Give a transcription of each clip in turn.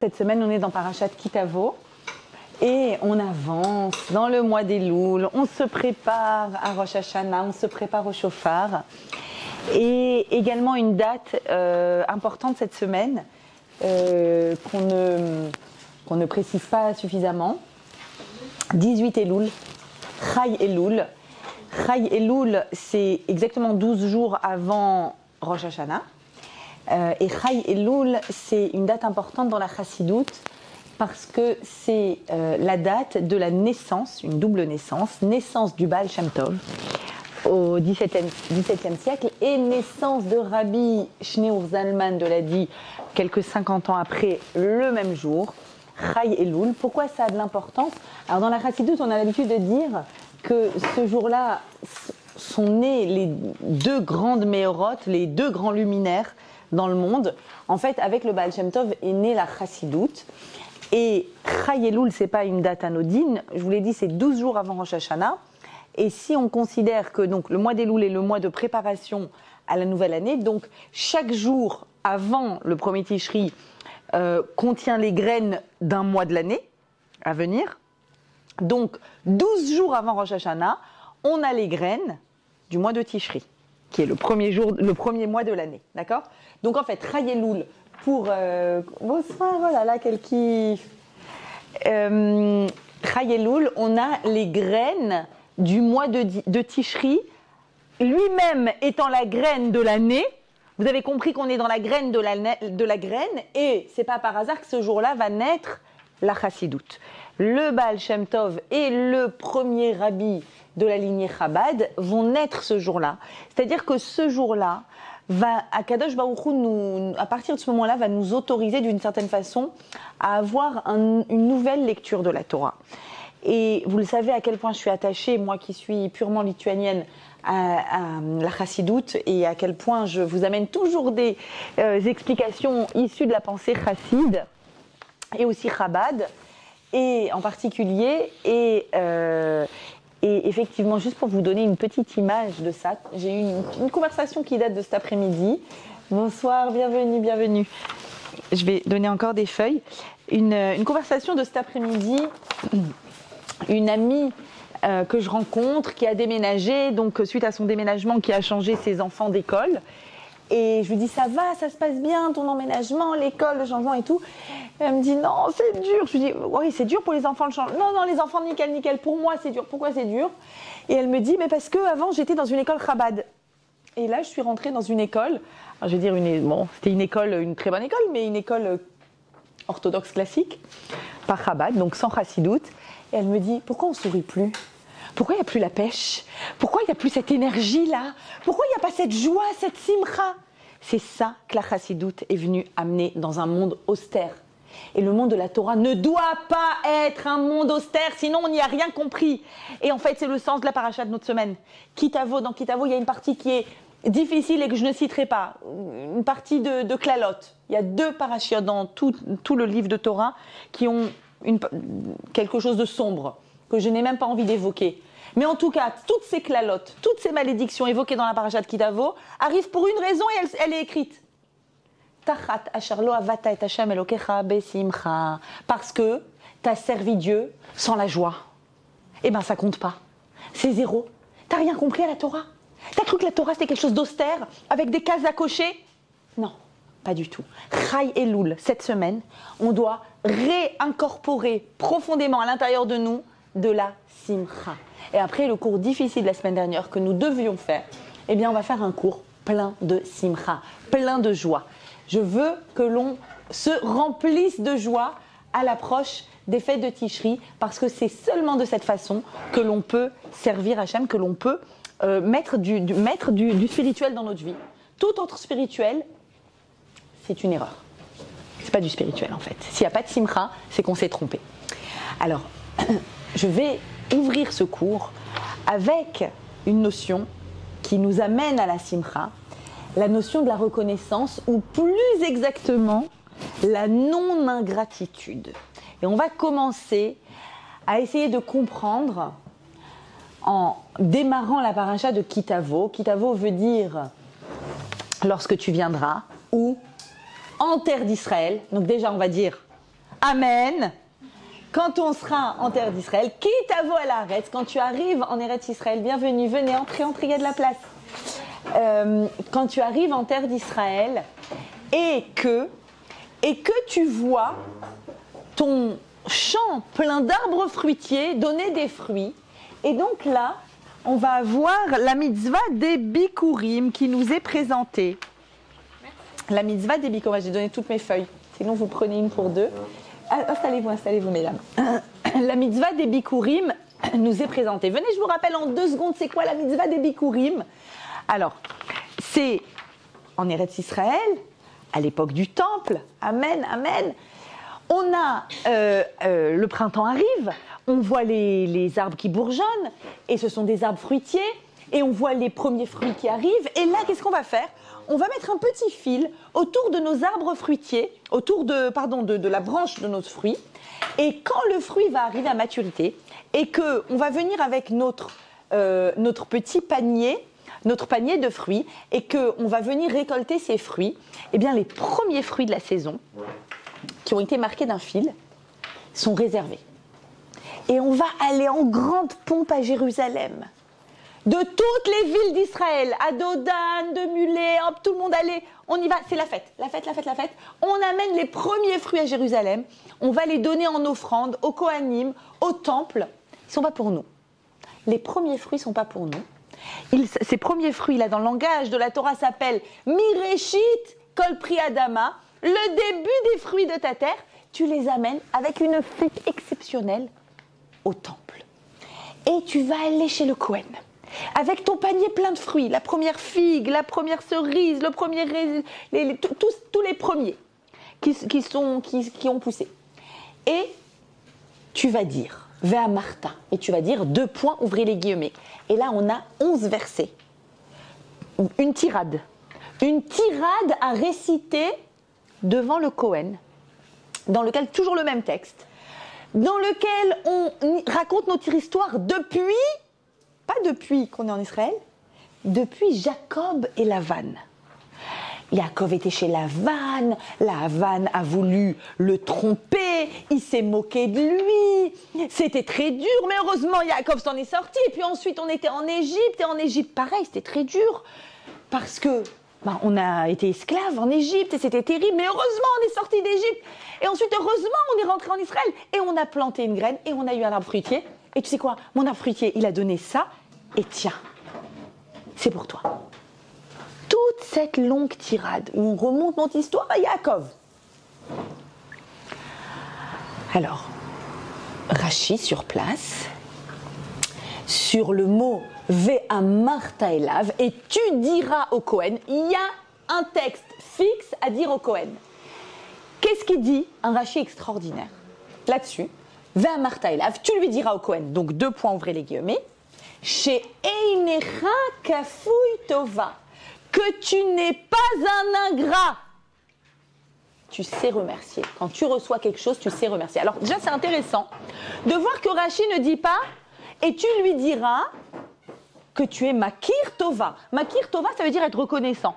Cette semaine, on est dans Parashat Kitavo et on avance dans le mois d'Elul. On se prépare à Rosh Hashanah, on se prépare au Shofar. Et également une date importante cette semaine qu'on ne précise pas suffisamment. 18 Elul, Chai Elul. Chai Elul, c'est exactement 12 jours avant Rosh Hashanah. Et Chai Elul, c'est une date importante dans la Chassidoute parce que c'est la date de la naissance, une double naissance du Baal Shem Tov au XVIIe siècle et naissance de Rabbi Shneur Zalman de Ladi quelques 50 ans après, le même jour, Chai Elul. Pourquoi ça a de l'importance? Alors dans la Chassidoute, on a l'habitude de dire que ce jour-là sont nés les deux grandes méorotes, les deux grands luminaires dans le monde. En fait, avec le Baal Shem Tov est née la Chassidoute. Et Chai Elul, ce n'est pas une date anodine. Je vous l'ai dit, c'est 12 jours avant Rosh Hashanah. Et si on considère que donc, le mois d'Elul est le mois de préparation à la nouvelle année, donc chaque jour avant le premier Tishri contient les graines d'un mois de l'année à venir. Donc 12 jours avant Rosh Hashanah, on a les graines du mois de Tishri, qui est le premier mois de l'année, d'accord? Donc en fait, Chai Elul pour... bonsoir, oh là là, quel kiff. Chai Elul, on a les graines du mois de Tishri, lui-même étant la graine de l'année. Vous avez compris qu'on est dans la graine de la graine, et c'est pas par hasard que ce jour-là va naître la Chassidoute. Le Baal Shem Tov et le premier rabbi de la lignée Chabad vont naître ce jour-là. C'est-à-dire que ce jour-là, Akadosh Baruch Hu, à partir de ce moment-là, va nous autoriser d'une certaine façon à avoir une nouvelle lecture de la Torah. Et vous le savez à quel point je suis attachée, moi qui suis purement lituanienne, à la Chassidoute, et à quel point je vous amène toujours des explications issues de la pensée chasside et aussi Chabad, et en particulier, et effectivement, juste pour vous donner une petite image de ça, j'ai eu une conversation qui date de cet après-midi. Bonsoir, bienvenue. Je vais donner encore des feuilles. Une conversation de cet après-midi, une amie que je rencontre, qui a déménagé, donc suite à son déménagement, qui a changé ses enfants d'école. Et je lui dis, ça va, ça se passe bien, ton emménagement, l'école, le changement et tout. Et elle me dit, non, c'est dur. Je lui dis, oui, c'est dur pour les enfants le changement. Non, les enfants, nickel, pour moi, c'est dur. Pourquoi c'est dur? Et elle me dit, mais parce que avant j'étais dans une école Chabad. Et là, je suis rentrée dans une école, alors, je vais dire, c'était une école, une très bonne école, mais une école orthodoxe classique, pas Chabad, donc sans Chassidoute. Et elle me dit, pourquoi on sourit plus? Pourquoi il n'y a plus la pêche? Pourquoi il n'y a plus cette énergie-là? Pourquoi il n'y a pas cette joie, cette simcha? C'est ça que la Chassidoute est venue amener dans un monde austère. Et le monde de la Torah ne doit pas être un monde austère, sinon on n'y a rien compris. Et en fait, c'est le sens de la paracha de notre semaine. Kitavo, dans Kitavo, il y a une partie qui est difficile et que je ne citerai pas. Une partie de Klalot. Il y a 2 parachiotes dans tout le livre de Torah qui ont quelque chose de sombre, que je n'ai même pas envie d'évoquer. Mais en tout cas, toutes ces klalotes, toutes ces malédictions évoquées dans la paracha de Kitavo arrivent pour une raison et elle est écrite. Tachat asher lo avata et Hashem elokecha besimcha. Parce que tu as servi Dieu sans la joie. Eh bien, ça compte pas. C'est zéro. T'as rien compris à la Torah? T'as cru que la Torah c'était quelque chose d'austère, avec des cases à cocher? Non, pas du tout. Chai Elul, cette semaine, on doit réincorporer profondément à l'intérieur de nous de la simcha. Et après le cours difficile de la semaine dernière que nous devions faire, eh bien on va faire un cours plein de simcha, plein de joie. Je veux que l'on se remplisse de joie à l'approche des fêtes de Tishri, parce que c'est seulement de cette façon que l'on peut servir Hachem, que l'on peut mettre du spirituel dans notre vie. Tout autre spirituel, c'est une erreur. C'est pas du spirituel en fait. S'il n'y a pas de simcha, c'est qu'on s'est trompé. Alors, je vais ouvrir ce cours avec une notion qui nous amène à la simcha, la notion de la reconnaissance, ou plus exactement, la non-ingratitude. Et on va commencer à essayer de comprendre en démarrant la paracha de Kitavo. Kitavo veut dire lorsque tu viendras, ou en terre d'Israël. Donc déjà, on va dire Amen. Quand on sera en terre d'Israël, quitte à vous à l'arrête, quand tu arrives en Eretz Israël, bienvenue, venez, entrez, il y a de la place. Quand tu arrives en terre d'Israël et que tu vois ton champ plein d'arbres fruitiers donner des fruits, et donc là, on va avoir la mitzvah des Bikurim qui nous est présentée. La mitzvah des Bikurim, j'ai donné toutes mes feuilles, sinon vous prenez une pour deux. Installez-vous, mesdames. La mitzvah des Bikurim nous est présentée. Venez, je vous rappelle en 2 secondes, c'est quoi la mitzvah des Bikurim? Alors, c'est en Eretz Israël, à l'époque du temple. Amen, amen. On a, le printemps arrive, on voit les arbres qui bourgeonnent, et ce sont des arbres fruitiers, et on voit les premiers fruits qui arrivent. Et là, qu'est-ce qu'on va faire? On va mettre un petit fil autour de nos arbres fruitiers, autour de la branche de nos fruits. Et quand le fruit va arriver à maturité, et qu'on va venir avec notre petit panier, notre panier de fruits, et qu'on va venir récolter ces fruits, eh bien les premiers fruits de la saison, qui ont été marqués d'un fil, sont réservés. Et on va aller en grande pompe à Jérusalem. De toutes les villes d'Israël, à Dodan, de Mulé, hop, tout le monde allait, on y va, c'est la fête. On amène les premiers fruits à Jérusalem, on va les donner en offrande au Kohanim, au temple. Ils ne sont pas pour nous. Les premiers fruits ne sont pas pour nous. Ces premiers fruits, là, dans le langage de la Torah, s'appellent Mireshit Kol Pri Adama, le début des fruits de ta terre. Tu les amènes avec une fête exceptionnelle au temple. Et tu vas aller chez le Kohen. Avec ton panier plein de fruits, la première figue, la première cerise, le premier tous les premiers qui ont poussé. Et tu vas dire, Vea Martha, et tu vas dire 2 points, ouvrez les guillemets. Et là, on a 11 versets. Une tirade à réciter devant le Kohen, dans lequel, toujours le même texte, dans lequel on raconte notre histoire pas depuis qu'on est en Israël, depuis Jacob et Lavan. Jacob était chez Lavan a voulu le tromper, il s'est moqué de lui, c'était très dur, mais heureusement Jacob s'en est sorti, et puis ensuite on était en Égypte, et en Égypte pareil, c'était très dur, parce que on a été esclaves en Égypte, et c'était terrible, mais heureusement on est sorti d'Égypte, et ensuite heureusement on est rentré en Israël, et on a planté une graine, et on a eu un arbre fruitier. Et tu sais quoi? Mon arbre fruitier, il a donné ça, et tiens, c'est pour toi. Toute cette longue tirade où on remonte notre histoire à Yaakov. Alors, Rachi sur place, sur le mot Ve'amarta elav, et tu diras au Kohen, il y a un texte fixe à dire au Kohen. Qu'est-ce qu'il dit? Un Rachi extraordinaire. Là-dessus, Ve'amarta elav, tu lui diras au Kohen, donc 2 points, ouvrez les guillemets, chez Einecha Kafouy Tova, que tu n'es pas un ingrat. Tu sais remercier. Quand tu reçois quelque chose, tu sais remercier. Alors déjà, c'est intéressant de voir que Rachi ne dit pas « et tu lui diras que tu es Makir Tova ». Makir Tova, ça veut dire être reconnaissant.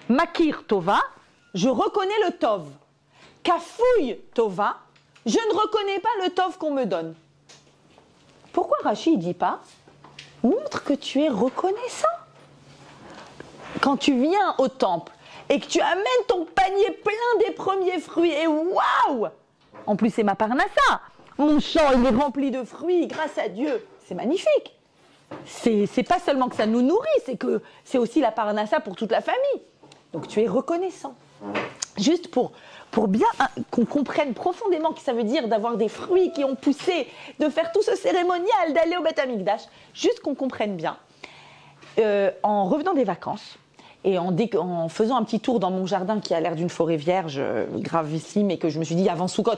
Makir Tova, je reconnais le Tov. Kafouy Tova, je ne reconnais pas le Tov qu'on me donne. Pourquoi Rachi ne dit pas « montre que tu es reconnaissant ». Quand tu viens au temple et que tu amènes ton panier plein des premiers fruits, et waouh! En plus, c'est ma parnassa. Mon champ, il est rempli de fruits, grâce à Dieu. C'est magnifique. C'est pas seulement que ça nous nourrit, c'est que c'est aussi la parnassa pour toute la famille. Donc tu es reconnaissant. Juste pour bien qu'on comprenne profondément ce que ça veut dire d'avoir des fruits qui ont poussé, de faire tout ce cérémonial, d'aller au Beth Amikdash, juste qu'on comprenne bien. En revenant des vacances, et en faisant un petit tour dans mon jardin qui a l'air d'une forêt vierge gravissime, et que je me suis dit avant Soukot,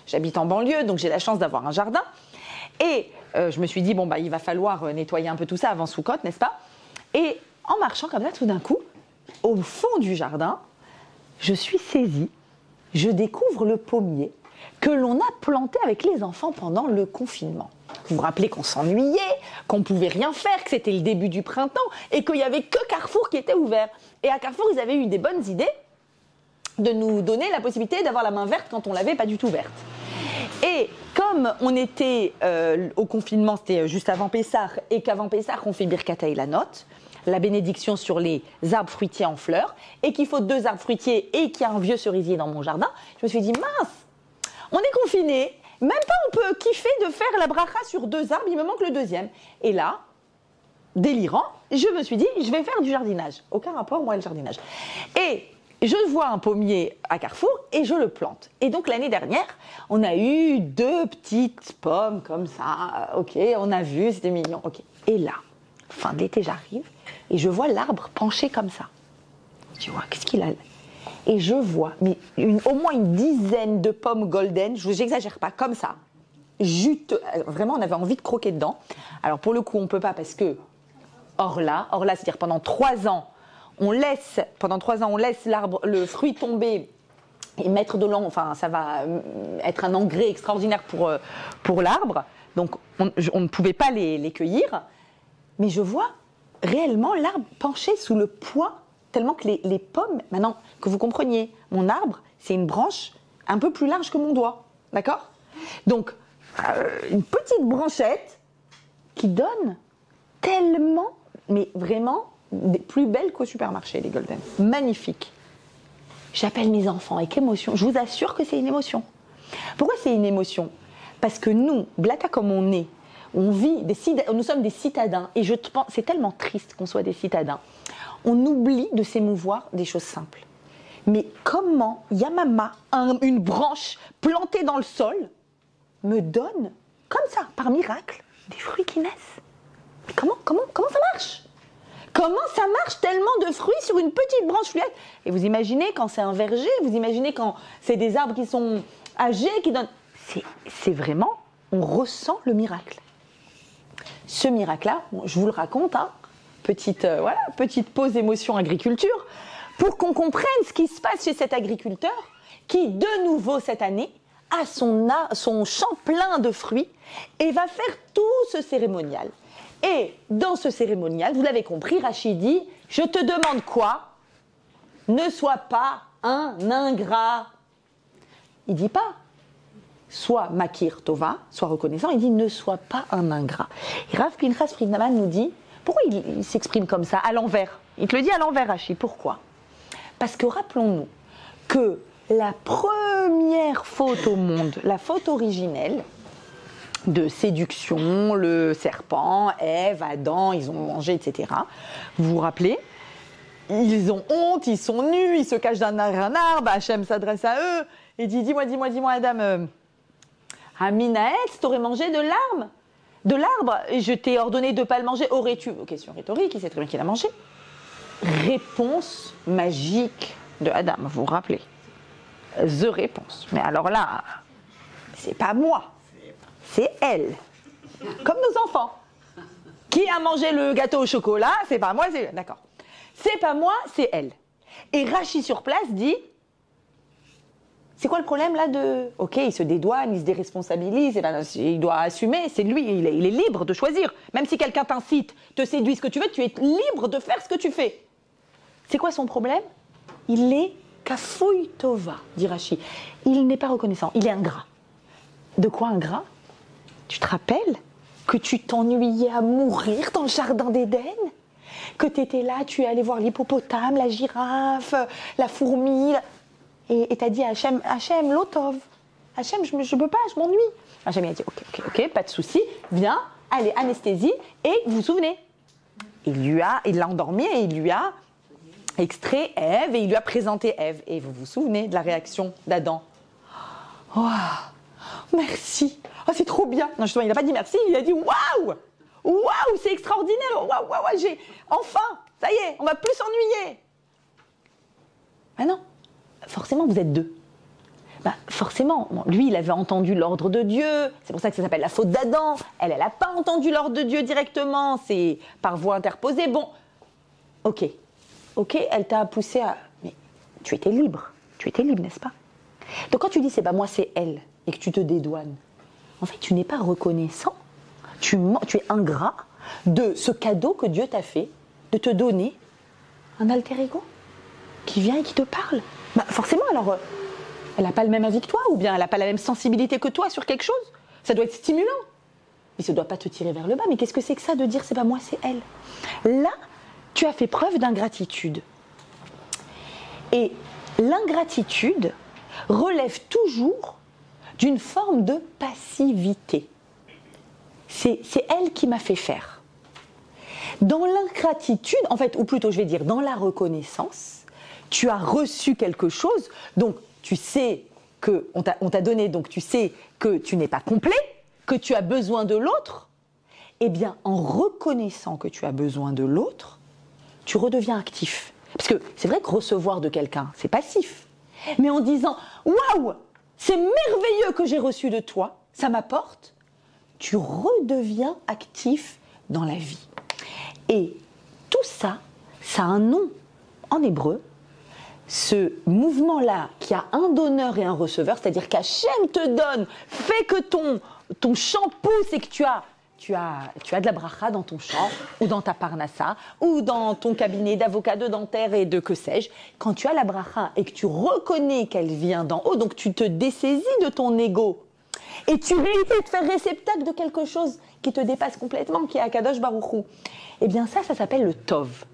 j'habite en banlieue, donc j'ai la chance d'avoir un jardin. Et je me suis dit, il va falloir nettoyer un peu tout ça avant Soukot, n'est-ce pas? Et en marchant comme ça, tout d'un coup, au fond du jardin, je suis saisie, je découvre le pommier que l'on a planté avec les enfants pendant le confinement. Vous vous rappelez qu'on s'ennuyait, qu'on ne pouvait rien faire, que c'était le début du printemps et qu'il n'y avait que Carrefour qui était ouvert. Et à Carrefour, ils avaient eu des bonnes idées de nous donner la possibilité d'avoir la main verte quand on l'avait pas du tout verte. Et comme on était au confinement, c'était juste avant Pessah, et qu'avant Pessah, on fait Birkat Eilanot, la bénédiction sur les arbres fruitiers en fleurs, et qu'il faut 2 arbres fruitiers et qu'il y a un vieux cerisier dans mon jardin, je me suis dit, mince, on est confiné, même pas on peut kiffer de faire la bracha sur 2 arbres, il me manque le 2e. Et là, délirant, je me suis dit, je vais faire du jardinage. Aucun rapport, moi, et le jardinage. Et je vois un pommier à Carrefour et je le plante. Et donc, l'année dernière, on a eu 2 petites pommes comme ça. Ok, on a vu, c'était mignon. Ok. Et là, fin de l'été, j'arrive et je vois l'arbre penché comme ça. Tu vois, qu'est-ce qu'il a? Et je vois au moins une dizaine de pommes golden, j'exagère pas, comme ça. Juteux. Vraiment, on avait envie de croquer dedans. Alors, pour le coup, on ne peut pas parce que Orla, c'est-à-dire pendant 3 ans, on laisse l'arbre, le fruit tomber et mettre de l'eau, enfin ça va être un engrais extraordinaire pour l'arbre. Donc on ne pouvait pas les cueillir. Mais je vois réellement l'arbre penché sous le poids, tellement que les pommes, maintenant que vous compreniez, mon arbre, c'est une branche un peu plus large que mon doigt. D'accord? Donc, une petite branchette qui donne tellement, mais vraiment, plus belles qu'au supermarché, les golden. Magnifique. J'appelle mes enfants avec émotion. Je vous assure que c'est une émotion. Pourquoi c'est une émotion? Parce que nous, blata comme on est, on vit, nous sommes des citadins, et je pense, c'est tellement triste qu'on soit des citadins. On oublie de s'émouvoir des choses simples. Mais comment Yamama, une branche plantée dans le sol, me donne, comme ça, par miracle, des fruits qui naissent? Mais comment ça marche? Comment ça marche tellement de fruits sur une petite branche fluette? Et vous imaginez quand c'est un verger, vous imaginez quand c'est des arbres qui sont âgés, qui donnent... C'est vraiment, on ressent le miracle. Ce miracle-là, je vous le raconte, hein, petite pause émotion agriculture, pour qu'on comprenne ce qui se passe chez cet agriculteur qui, de nouveau cette année, a son champ plein de fruits et va faire tout ce cérémonial. Et dans ce cérémonial, vous l'avez compris, Rachid dit, je te demande quoi? Ne sois pas un ingrat. Il dit pas, sois makir tova, sois reconnaissant, il dit ne sois pas un ingrat. Et Rav Pinchas Friedman nous dit, pourquoi il s'exprime comme ça, à l'envers? Il te le dit à l'envers, Rachid, pourquoi? Parce que rappelons-nous que la première faute au monde, la faute originelle, de séduction, le serpent, Ève, Adam, ils ont mangé, etc. Vous vous rappelez? Ils ont honte, ils sont nus, ils se cachent derrière un arbre, Hachem s'adresse à eux et dit, dis-moi Adam, Aminaetz, t'aurais mangé de l'arbre, et je t'ai ordonné de ne pas le manger, aurais-tu? Question rhétorique, il sait très bien qu'il a mangé. Réponse magique de Adam, vous vous rappelez? The réponse. Mais alors là, c'est pas moi. C'est elle. Comme nos enfants. Qui a mangé le gâteau au chocolat? C'est pas moi, c'est elle. D'accord. C'est pas moi, c'est elle. Et Rachid sur place dit, c'est quoi le problème là de... Ok, il se dédouane, il se déresponsabilise, et ben, il doit assumer, c'est lui, il est libre de choisir. Même si quelqu'un t'incite, te séduit ce que tu veux, tu es libre de faire ce que tu fais. C'est quoi son problème? Il est kafouille tova, dit Rachid. Il n'est pas reconnaissant, il est ingrat. De quoi ingrat? Tu te rappelles que tu t'ennuyais à mourir dans le jardin d'Éden? Que tu étais là, tu es allé voir l'hippopotame, la girafe, la fourmi, et tu as dit à Hachem, l'otov. Hachem, je ne peux pas, je m'ennuie. Hachem a dit, ok, pas de souci, viens, allez, anesthésie, et vous vous souvenez? Il l'a endormi et il lui a extrait Ève, et il lui a présenté Ève. Et vous vous souvenez de la réaction d'Adam? Oh, merci. Oh, c'est trop bien. Non, justement, il n'a pas dit merci, il a dit waouh! Waouh, c'est extraordinaire. Waouh, enfin, ça y est, on va plus s'ennuyer. Ah non, forcément, vous êtes 2. Bah, forcément, bon, lui, il avait entendu l'ordre de Dieu. C'est pour ça que ça s'appelle la faute d'Adam. Elle n'a pas entendu l'ordre de Dieu directement. C'est par voie interposée. Bon, ok, elle t'a poussé à... Mais tu étais libre, n'est-ce pas? Donc quand tu dis c'est pas moi, c'est elle, et que tu te dédouanes, en fait, tu n'es pas reconnaissant. Tu es ingrat de ce cadeau que Dieu t'a fait, de te donner un alter ego qui vient et qui te parle. Bah forcément, alors, elle n'a pas le même avis que toi, ou bien elle n'a pas la même sensibilité que toi sur quelque chose. Ça doit être stimulant. Mais ça ne doit pas te tirer vers le bas. Mais qu'est-ce que c'est que ça de dire c'est pas moi, c'est elle? Là, tu as fait preuve d'ingratitude. Et l'ingratitude relève toujours d'une forme de passivité. C'est elle qui m'a fait faire. Dans l'ingratitude, en fait, ou plutôt je vais dire dans la reconnaissance, tu as reçu quelque chose, donc tu sais qu'on t'a donné, donc tu sais que tu n'es pas complet, que tu as besoin de l'autre. Eh bien, en reconnaissant que tu as besoin de l'autre, tu redeviens actif. Parce que c'est vrai que recevoir de quelqu'un, c'est passif. Mais en disant « Waouh, c'est merveilleux que j'ai reçu de toi, ça m'apporte », tu redeviens actif dans la vie. Et tout ça, ça a un nom en hébreu. Ce mouvement-là qui a un donneur et un receveur, c'est-à-dire qu'Hachem te donne, fait que ton champ pousse et que tu as de la bracha dans ton champ, ou dans ta parnassa, ou dans ton cabinet d'avocat, de dentaire et de que sais-je. Quand tu as la bracha et que tu reconnais qu'elle vient d'en haut, donc tu te dessaisis de ton ego, et tu réussis de faire réceptacle de quelque chose qui te dépasse complètement, qui est Akadosh Baruch Hu. Eh bien ça s'appelle le Tov.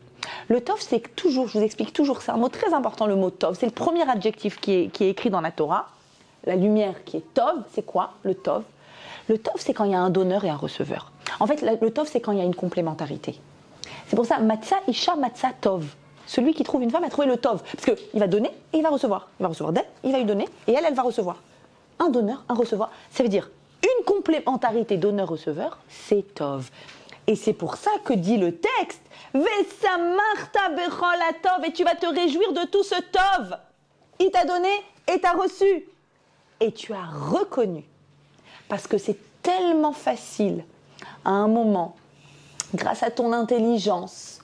Le Tov, c'est toujours, je vous explique toujours, c'est un mot très important, le mot Tov. C'est le premier adjectif qui est écrit dans la Torah. La lumière qui est Tov, c'est quoi le Tov? Le Tov, c'est quand il y a un donneur et un receveur. En fait, le Tov, c'est quand il y a une complémentarité. C'est pour ça, Matzah Isha Matzah Tov. Celui qui trouve une femme a trouvé le Tov. Parce qu'il va donner et il va recevoir. Il va recevoir d'elle, il va lui donner et elle va recevoir. Un donneur, un receveur. Ça veut dire une complémentarité donneur-receveur, c'est Tov. Et c'est pour ça que dit le texte, Vesamarta bechol hatov, et tu vas te réjouir de tout ce Tov. Il t'a donné et t'as reçu. Et tu as reconnu. Parce que c'est tellement facile, à un moment, grâce à ton intelligence,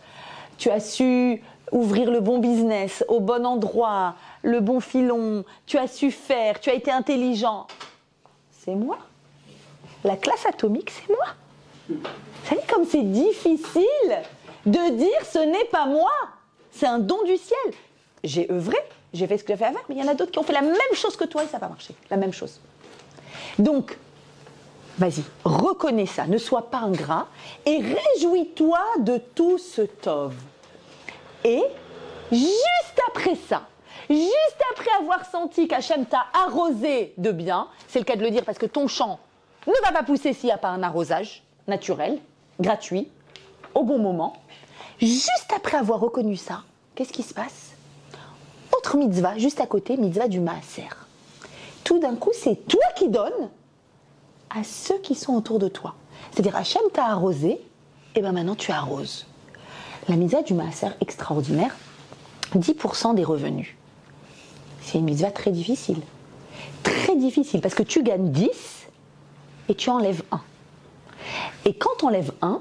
tu as su ouvrir le bon business, au bon endroit, le bon filon, tu as su faire, tu as été intelligent. C'est moi. La classe atomique, c'est moi. Vous savez comme c'est difficile de dire ce n'est pas moi. C'est un don du ciel. J'ai œuvré, j'ai fait ce que j'avais à faire, mais il y en a d'autres qui ont fait la même chose que toi et ça n'a pas marché. La même chose. Donc, vas-y, reconnais ça, ne sois pas ingrat et réjouis-toi de tout ce Tov. Et juste après ça, juste après avoir senti qu'Hachem t'a arrosé de bien, c'est le cas de le dire parce que ton champ ne va pas pousser s'il n'y a pas un arrosage naturel, gratuit, au bon moment. Juste après avoir reconnu ça, qu'est-ce qui se passe? Autre mitzvah, juste à côté, mitzvah du maaser. Tout d'un coup, c'est toi qui donnes à ceux qui sont autour de toi. C'est-à-dire, Hachem t'a arrosé, et bien maintenant tu arroses. La mitzvah du maaser extraordinaire, 10% des revenus. C'est une mitzvah très difficile. Très difficile, parce que tu gagnes 10 et tu enlèves 1. Et quand tu enlèves 1,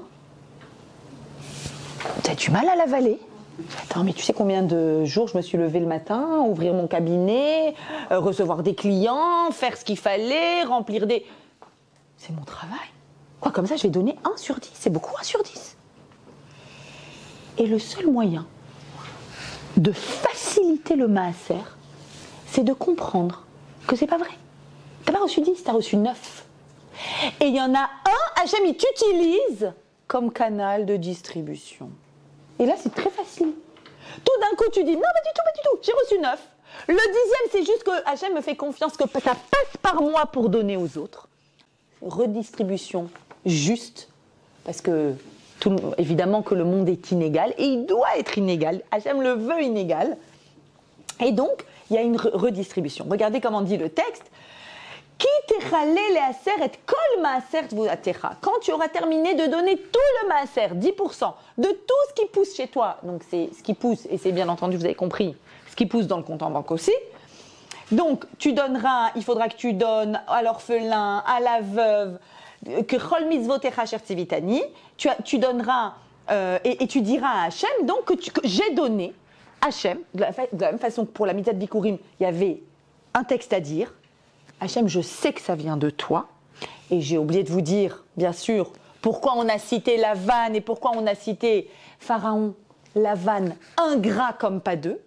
tu as du mal à l'avaler. Attends, mais tu sais combien de jours je me suis levée le matin, ouvrir mon cabinet, recevoir des clients, faire ce qu'il fallait, remplir des... C'est mon travail. Quoi, comme ça, je vais donner 1 sur 10. C'est beaucoup 1 sur 10. Et le seul moyen de faciliter le maaser, c'est de comprendre que c'est pas vrai. T'as pas reçu 10, t'as reçu 9. Et il y en a un, Hachem, il t'utilise comme canal de distribution. Et là, c'est très facile. Tout d'un coup, tu dis, non, pas du tout, j'ai reçu 9. Le 10e, c'est juste que Hachem me fait confiance que ça passe par moi pour donner aux autres. Redistribution juste, parce que évidemment que le monde est inégal, et il doit être inégal. Hachem le veut inégal. Et donc, il y a une redistribution. Regardez comment dit le texte. Quand tu auras terminé de donner tout le maaser, 10%, de tout ce qui pousse chez toi, donc c'est ce qui pousse, et c'est bien entendu, vous avez compris, ce qui pousse dans le compte en banque aussi, donc tu donneras, il faudra que tu donnes à l'orphelin, à la veuve, que chol mitzvotecha sher tzivitani, tu donneras, et tu diras à Hachem, donc que j'ai donné, Hachem, de la même façon que pour la mitzvah de Bikurim, il y avait un texte à dire, Hachem, je sais que ça vient de toi, et j'ai oublié de vous dire, bien sûr, pourquoi on a cité Lavan et pourquoi on a cité Pharaon, Lavan, ingrat comme pas deux.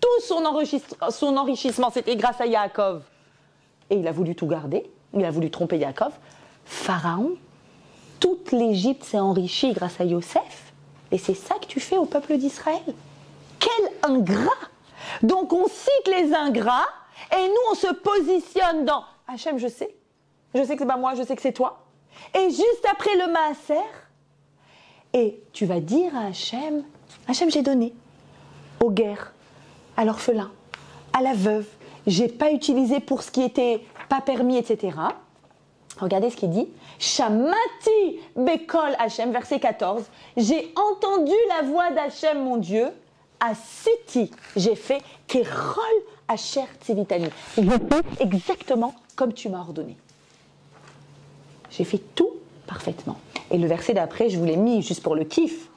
Tout tout son enrichissement, c'était grâce à Yaakov. Et il a voulu tout garder, il a voulu tromper Yaakov. Pharaon, toute l'Égypte s'est enrichie grâce à Yosef. Et c'est ça que tu fais au peuple d'Israël. Quel ingrat! Donc on cite les ingrats, et nous on se positionne dans Hachem, je sais que c'est pas moi, je sais que c'est toi. Et juste après le Maaser, et tu vas dire à Hachem, Hachem, j'ai donné aux guerres, à l'orphelin, à la veuve, j'ai pas utilisé pour ce qui était pas permis, etc. Regardez ce qu'il dit. Shamati Bekol Hachem, verset 14. J'ai entendu la voix d'Hachem, mon Dieu. À Siti, j'ai fait Kerol Asher Tzivitani. J'ai fait exactement comme tu m'as ordonné. J'ai fait tout parfaitement. Et le verset d'après, je vous l'ai mis juste pour le kiff.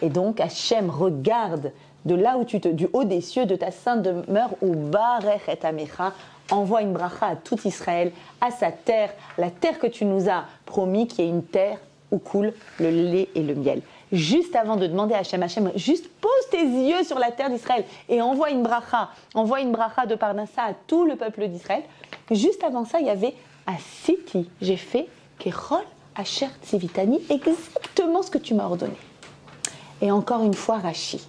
Et donc, Hachem regarde de là où du haut des cieux, de ta sainte demeure, où Barech et Amecha, envoie une bracha à tout Israël, à sa terre, la terre que tu nous as promis, qui est une terre où coule le lait et le miel. Juste avant de demander à Hachem, juste pose tes yeux sur la terre d'Israël et envoie une bracha de Parnassa à tout le peuple d'Israël. Juste avant ça, il y avait à Siti, j'ai fait Kerol Asher Tzivitani, exactement ce que tu m'as ordonné. Et encore une fois, Rashi.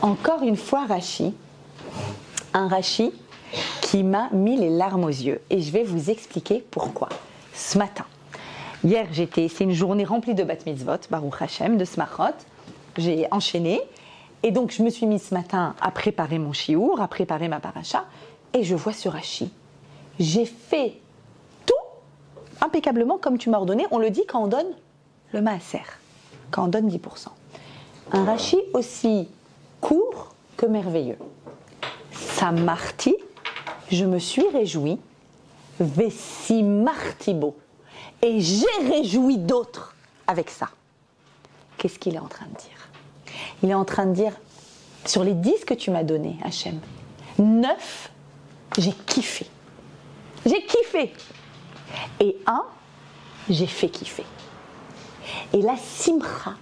Encore une fois, Rashi. Un Rashi qui m'a mis les larmes aux yeux. Et je vais vous expliquer pourquoi. Ce matin, hier, c'est une journée remplie de bat mitzvot, Baruch Hashem, de smachot. J'ai enchaîné. Et donc, je me suis mise ce matin à préparer mon chiour, à préparer ma paracha. Et je vois sur Rashi. J'ai fait tout impeccablement comme tu m'as ordonné. On le dit quand on donne le maaser, quand on donne 10%. Un Rashi aussi court que merveilleux. Samarti, je me suis réjouie. Vesimartibo. Et j'ai réjoui d'autres avec ça. Qu'est-ce qu'il est en train de dire? Il est en train de dire, sur les 10 que tu m'as donnés, Hachem, 9, j'ai kiffé. J'ai kiffé. Et 1, j'ai fait kiffer. Et la simcha,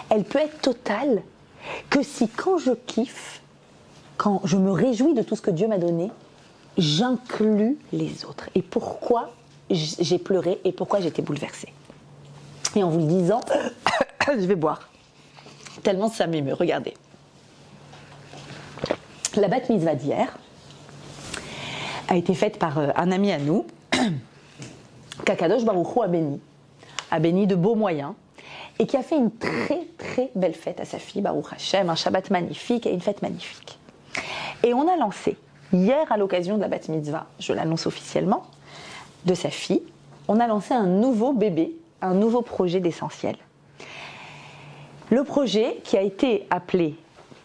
elle peut être totale que si quand je kiffe, quand je me réjouis de tout ce que Dieu m'a donné, j'inclus les autres. Et pourquoi j'ai pleuré et pourquoi j'étais bouleversée. Et en vous le disant, je vais boire. Tellement ça m'émeut, regardez. La bat mitzvah d'hier a été faite par un ami à nous, qu'Akadosh Baruch Hu a béni de beaux moyens, et qui a fait une très très belle fête à sa fille, Baruch Hashem, un Shabbat magnifique et une fête magnifique. Et on a lancé, hier à l'occasion de la bat mitzvah, je l'annonce officiellement, de sa fille, on a lancé un nouveau bébé, un nouveau projet d'essentiel. Le projet qui a été appelé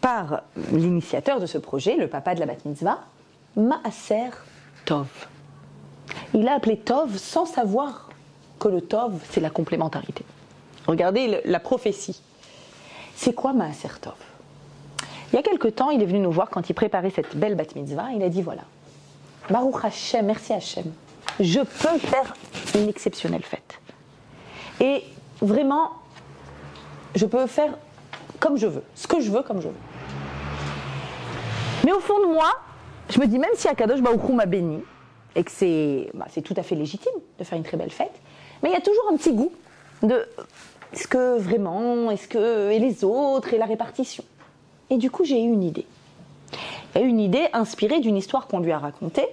par l'initiateur de ce projet, le papa de la bat mitzvah, Maaser Tov. Il a appelé Tov sans savoir que le Tov, c'est la complémentarité. Regardez la prophétie. C'est quoi Maaser Tov? Il y a quelque temps, il est venu nous voir quand il préparait cette belle bat mitzvah. Il a dit voilà, Baruch Hashem, merci Hashem, je peux faire une exceptionnelle fête. Et vraiment, je peux faire comme je veux, ce que je veux comme je veux. Mais au fond de moi, je me dis, même si Akadosh Baruch Hu m'a béni, et que c'est tout à fait légitime de faire une très belle fête, mais il y a toujours un petit goût de est-ce que vraiment, et les autres, et la répartition. Et du coup, j'ai eu une idée. Il y a eu une idée inspirée d'une histoire qu'on lui a racontée,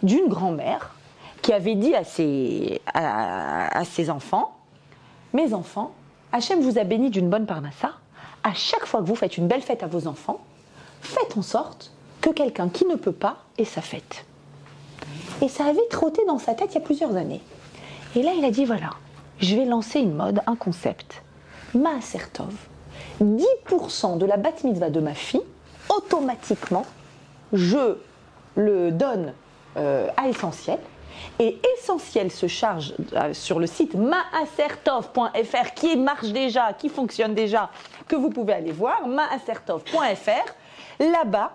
d'une grand-mère qui avait dit à ses enfants, mes enfants, Hachem vous a béni d'une bonne parnassa, à chaque fois que vous faites une belle fête à vos enfants, faites en sorte que quelqu'un qui ne peut pas ait sa fête. Et ça avait trotté dans sa tête il y a plusieurs années. Et là, il a dit, voilà, je vais lancer une mode, un concept, Maaser Tov, 10% de la bat mitzvah de ma fille, automatiquement, je le donne à Essentiel, et Essentiel se charge sur le site maasertov.fr qui marche déjà, qui fonctionne déjà, que vous pouvez aller voir, maasertov.fr. Là-bas,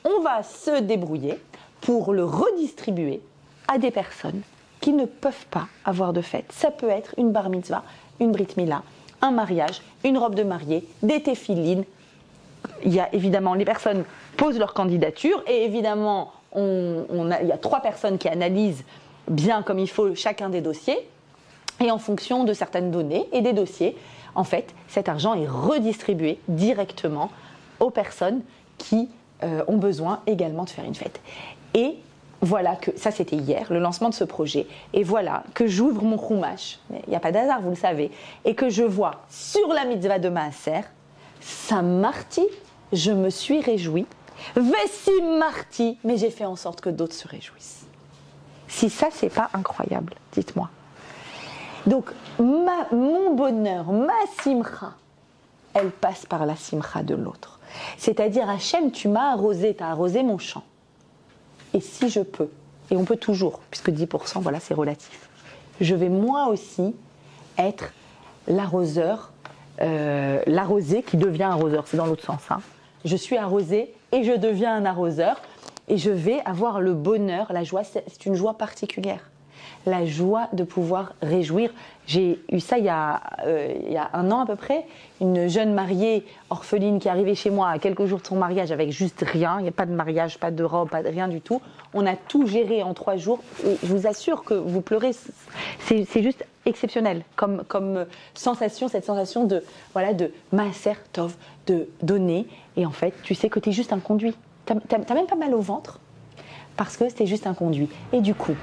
on va se débrouiller pour le redistribuer à des personnes qui ne peuvent pas avoir de fête. Ça peut être une bar mitzvah, une brit mila, un mariage, une robe de mariée, des téphilines, il y a évidemment, les personnes posent leur candidature et évidemment, il y a 3 personnes qui analysent bien comme il faut chacun des dossiers. Et en fonction de certaines données et des dossiers, en fait, cet argent est redistribué directement aux personnes qui ont besoin également de faire une fête. Et voilà que, ça c'était hier, le lancement de ce projet, et voilà que j'ouvre mon chumash, il n'y a pas d'hasard, vous le savez, et que je vois sur la mitzvah de Maaser, Samarti, je me suis réjouie, Vessi Marti, mais j'ai fait en sorte que d'autres se réjouissent. Si ça, c'est pas incroyable, dites-moi. Donc, mon bonheur, ma simcha, elle passe par la simcha de l'autre. C'est-à-dire, Hachem, tu m'as arrosé, tu as arrosé mon champ. Et si je peux, et on peut toujours, puisque 10%, voilà, c'est relatif, je vais moi aussi être l'arroseur, l'arrosé qui devient arroseur, c'est dans l'autre sens. Hein. Je suis arrosé et je deviens un arroseur, et je vais avoir le bonheur, la joie, c'est une joie particulière. La joie de pouvoir réjouir. J'ai eu ça il y a 1 an à peu près, une jeune mariée orpheline qui est arrivée chez moi à quelques jours de son mariage avec juste rien, il n'y a pas de mariage, pas de robe, pas de rien du tout. On a tout géré en 3 jours et je vous assure que vous pleurez, c'est juste exceptionnel comme sensation, cette sensation de maaser tov, de donner, et en fait tu sais que tu es juste un conduit. T'as même pas mal au ventre parce que c'est juste un conduit. Et du coup,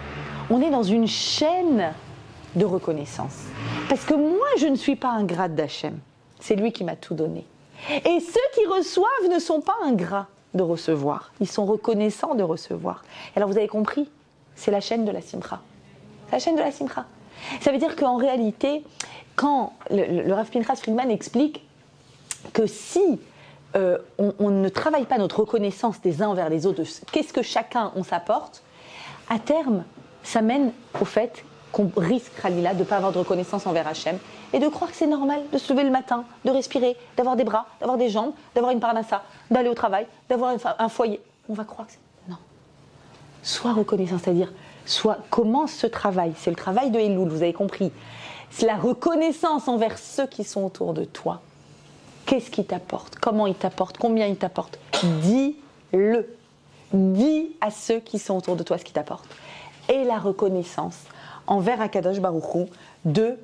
on est dans une chaîne de reconnaissance. Parce que moi, je ne suis pas ingrate d'Hachem. C'est lui qui m'a tout donné. Et ceux qui reçoivent ne sont pas ingrats de recevoir. Ils sont reconnaissants de recevoir. Et alors, vous avez compris, c'est la chaîne de la simcha. C'est la chaîne de la simcha. Ça veut dire qu'en réalité, quand le Rav Pinchas Friedman explique que si on ne travaille pas notre reconnaissance des uns envers les autres, qu'est-ce que chacun on s'apporte, à terme, ça mène au fait qu'on risque, Khalila, de ne pas avoir de reconnaissance envers Hachem et de croire que c'est normal de se lever le matin, de respirer, d'avoir des bras, d'avoir des jambes, d'avoir une parnassa, d'aller au travail, d'avoir un foyer. On va croire que c'est... Non. Sois reconnaissant, c'est-à-dire, commence ce travail. C'est le travail de Elul, vous avez compris. C'est la reconnaissance envers ceux qui sont autour de toi. Qu'est-ce qu'ils t'apportent? Comment ils t'apportent? Combien ils t'apportent? Dis-le. Dis à ceux qui sont autour de toi ce qu'ils t'apportent. Et la reconnaissance envers Akadosh Baruch Hu de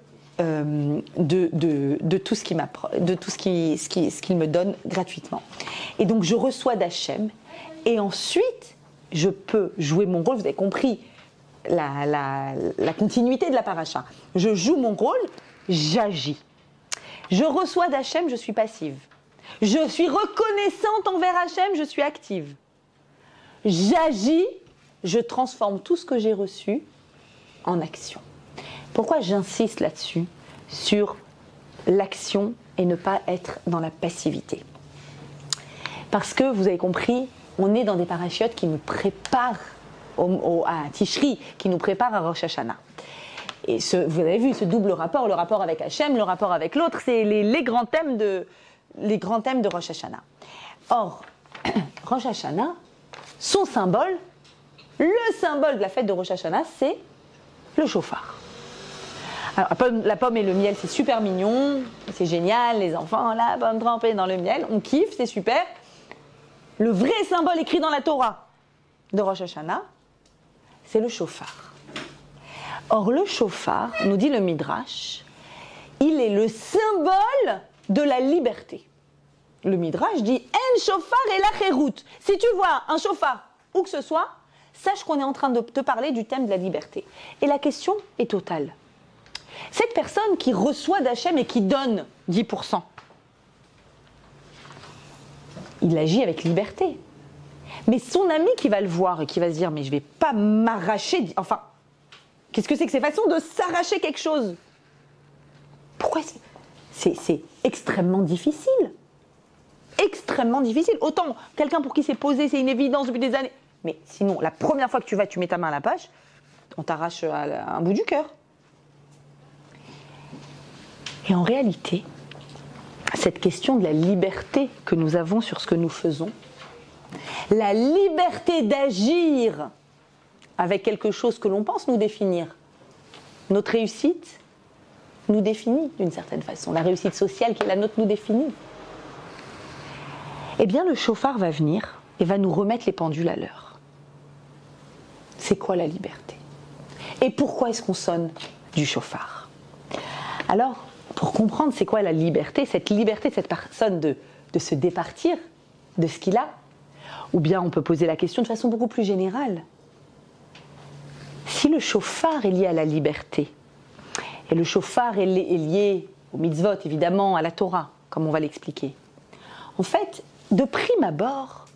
tout ce qu'il m'apporte, de tout ce qu'il me donne gratuitement. Et donc je reçois d'Hachem et ensuite je peux jouer mon rôle. Vous avez compris la continuité de la paracha. Je joue mon rôle, j'agis. Je reçois d'Hachem, je suis passive. Je suis reconnaissante envers Hachem, je suis active. J'agis, je transforme tout ce que j'ai reçu en action. Pourquoi j'insiste là-dessus, sur l'action et ne pas être dans la passivité? Parce que, vous avez compris, on est dans des parachutes qui nous préparent à Tishri, qui nous préparent à Rosh Hashanah. Et vous avez vu ce double rapport, le rapport avec Hachem, le rapport avec l'autre, c'est les grands thèmes de Rosh Hashanah. Or, Rosh Hashanah, son symbole, le symbole de la fête de Rosh Hashanah, c'est le shofar. Alors, la pomme et le miel, c'est super mignon, c'est génial, les enfants, la pomme trempée dans le miel, on kiffe, c'est super. Le vrai symbole écrit dans la Torah de Rosh Hashanah, c'est le shofar. Or, le shofar, nous dit le Midrash, il est le symbole de la liberté. Le Midrash dit « En shofar et la chérout ». Si tu vois un shofar, où que ce soit, sache qu'on est en train de te parler du thème de la liberté. Et la question est totale. Cette personne qui reçoit d'Hachem et qui donne 10%, il agit avec liberté. Mais son ami qui va le voir et qui va se dire « Mais je ne vais pas m'arracher... » Enfin, qu'est-ce que c'est que ces façons de s'arracher quelque chose? Pourquoi c'est extrêmement difficile. Extrêmement difficile. Autant quelqu'un pour qui c'est posé, c'est une évidence depuis des années. Mais sinon, la première fois que tu vas, tu mets ta main à la page, on t'arrache un bout du cœur. Et en réalité, cette question de la liberté que nous avons sur ce que nous faisons, la liberté d'agir avec quelque chose que l'on pense nous définir, notre réussite nous définit d'une certaine façon. La réussite sociale qui est la nôtre nous définit. Eh bien, le chauffard va venir et va nous remettre les pendules à l'heure. C'est quoi la liberté? Et pourquoi est-ce qu'on sonne du chauffard? Alors, pour comprendre c'est quoi la liberté de cette personne de se départir de ce qu'il a, ou bien on peut poser la question de façon beaucoup plus générale. Si le chauffard est lié à la liberté, et le chauffard est lié au mitzvot, évidemment, à la Torah, comme on va l'expliquer, en fait, de prime abord,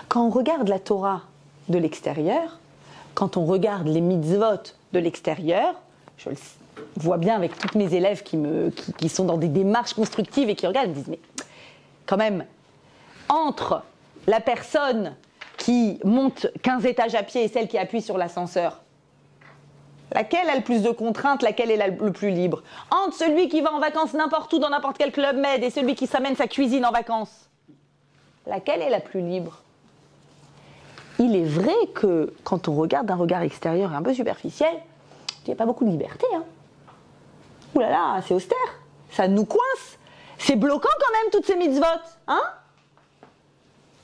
quand on regarde la Torah de l'extérieur, quand on regarde les mitzvot de l'extérieur, je le vois bien avec tous mes élèves qui sont dans des démarches constructives et qui regardent, ils me disent, mais quand même, entre la personne qui monte 15 étages à pied et celle qui appuie sur l'ascenseur, laquelle a le plus de contraintes, laquelle est le plus libre? Entre celui qui va en vacances n'importe où, dans n'importe quel club med, et celui qui s'amène sa cuisine en vacances, laquelle est la plus libre? Il est vrai que quand on regarde d'un regard extérieur et un peu superficiel, il n'y a pas beaucoup de liberté. Hein. Ouh là là, c'est austère, ça nous coince, c'est bloquant quand même toutes ces mitzvot. Hein?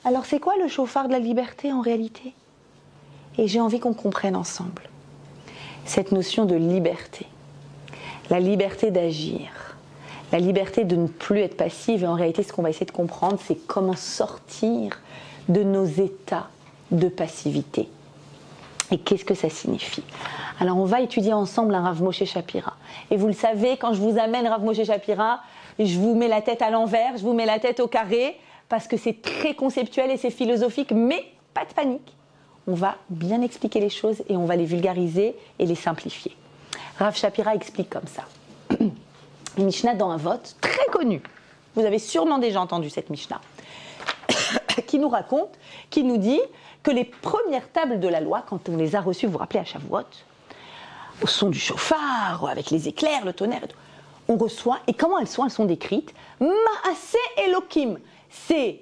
Alors c'est quoi le chauffard de la liberté en réalité? Et j'ai envie qu'on comprenne ensemble cette notion de liberté, la liberté d'agir, la liberté de ne plus être passive. Et en réalité, ce qu'on va essayer de comprendre, c'est comment sortir de nos états de passivité. Et qu'est-ce que ça signifie? Alors, on va étudier ensemble un Rav Moshe Shapira. Et vous le savez, quand je vous amène Rav Moshe Shapira, je vous mets la tête à l'envers, je vous mets la tête au carré, parce que c'est très conceptuel et c'est philosophique, mais pas de panique. On va bien expliquer les choses et on va les vulgariser et les simplifier. Rav Shapira explique comme ça. Une Mishnah dans un vote très connu. Vous avez sûrement déjà entendu cette Mishnah. Qui nous raconte, qui nous dit que les premières tables de la loi, quand on les a reçues, vous vous rappelez à Shavuot, au son du chauffard, avec les éclairs, le tonnerre et tout, on reçoit, et comment elles sont décrites? Maaseh Elokim. C'est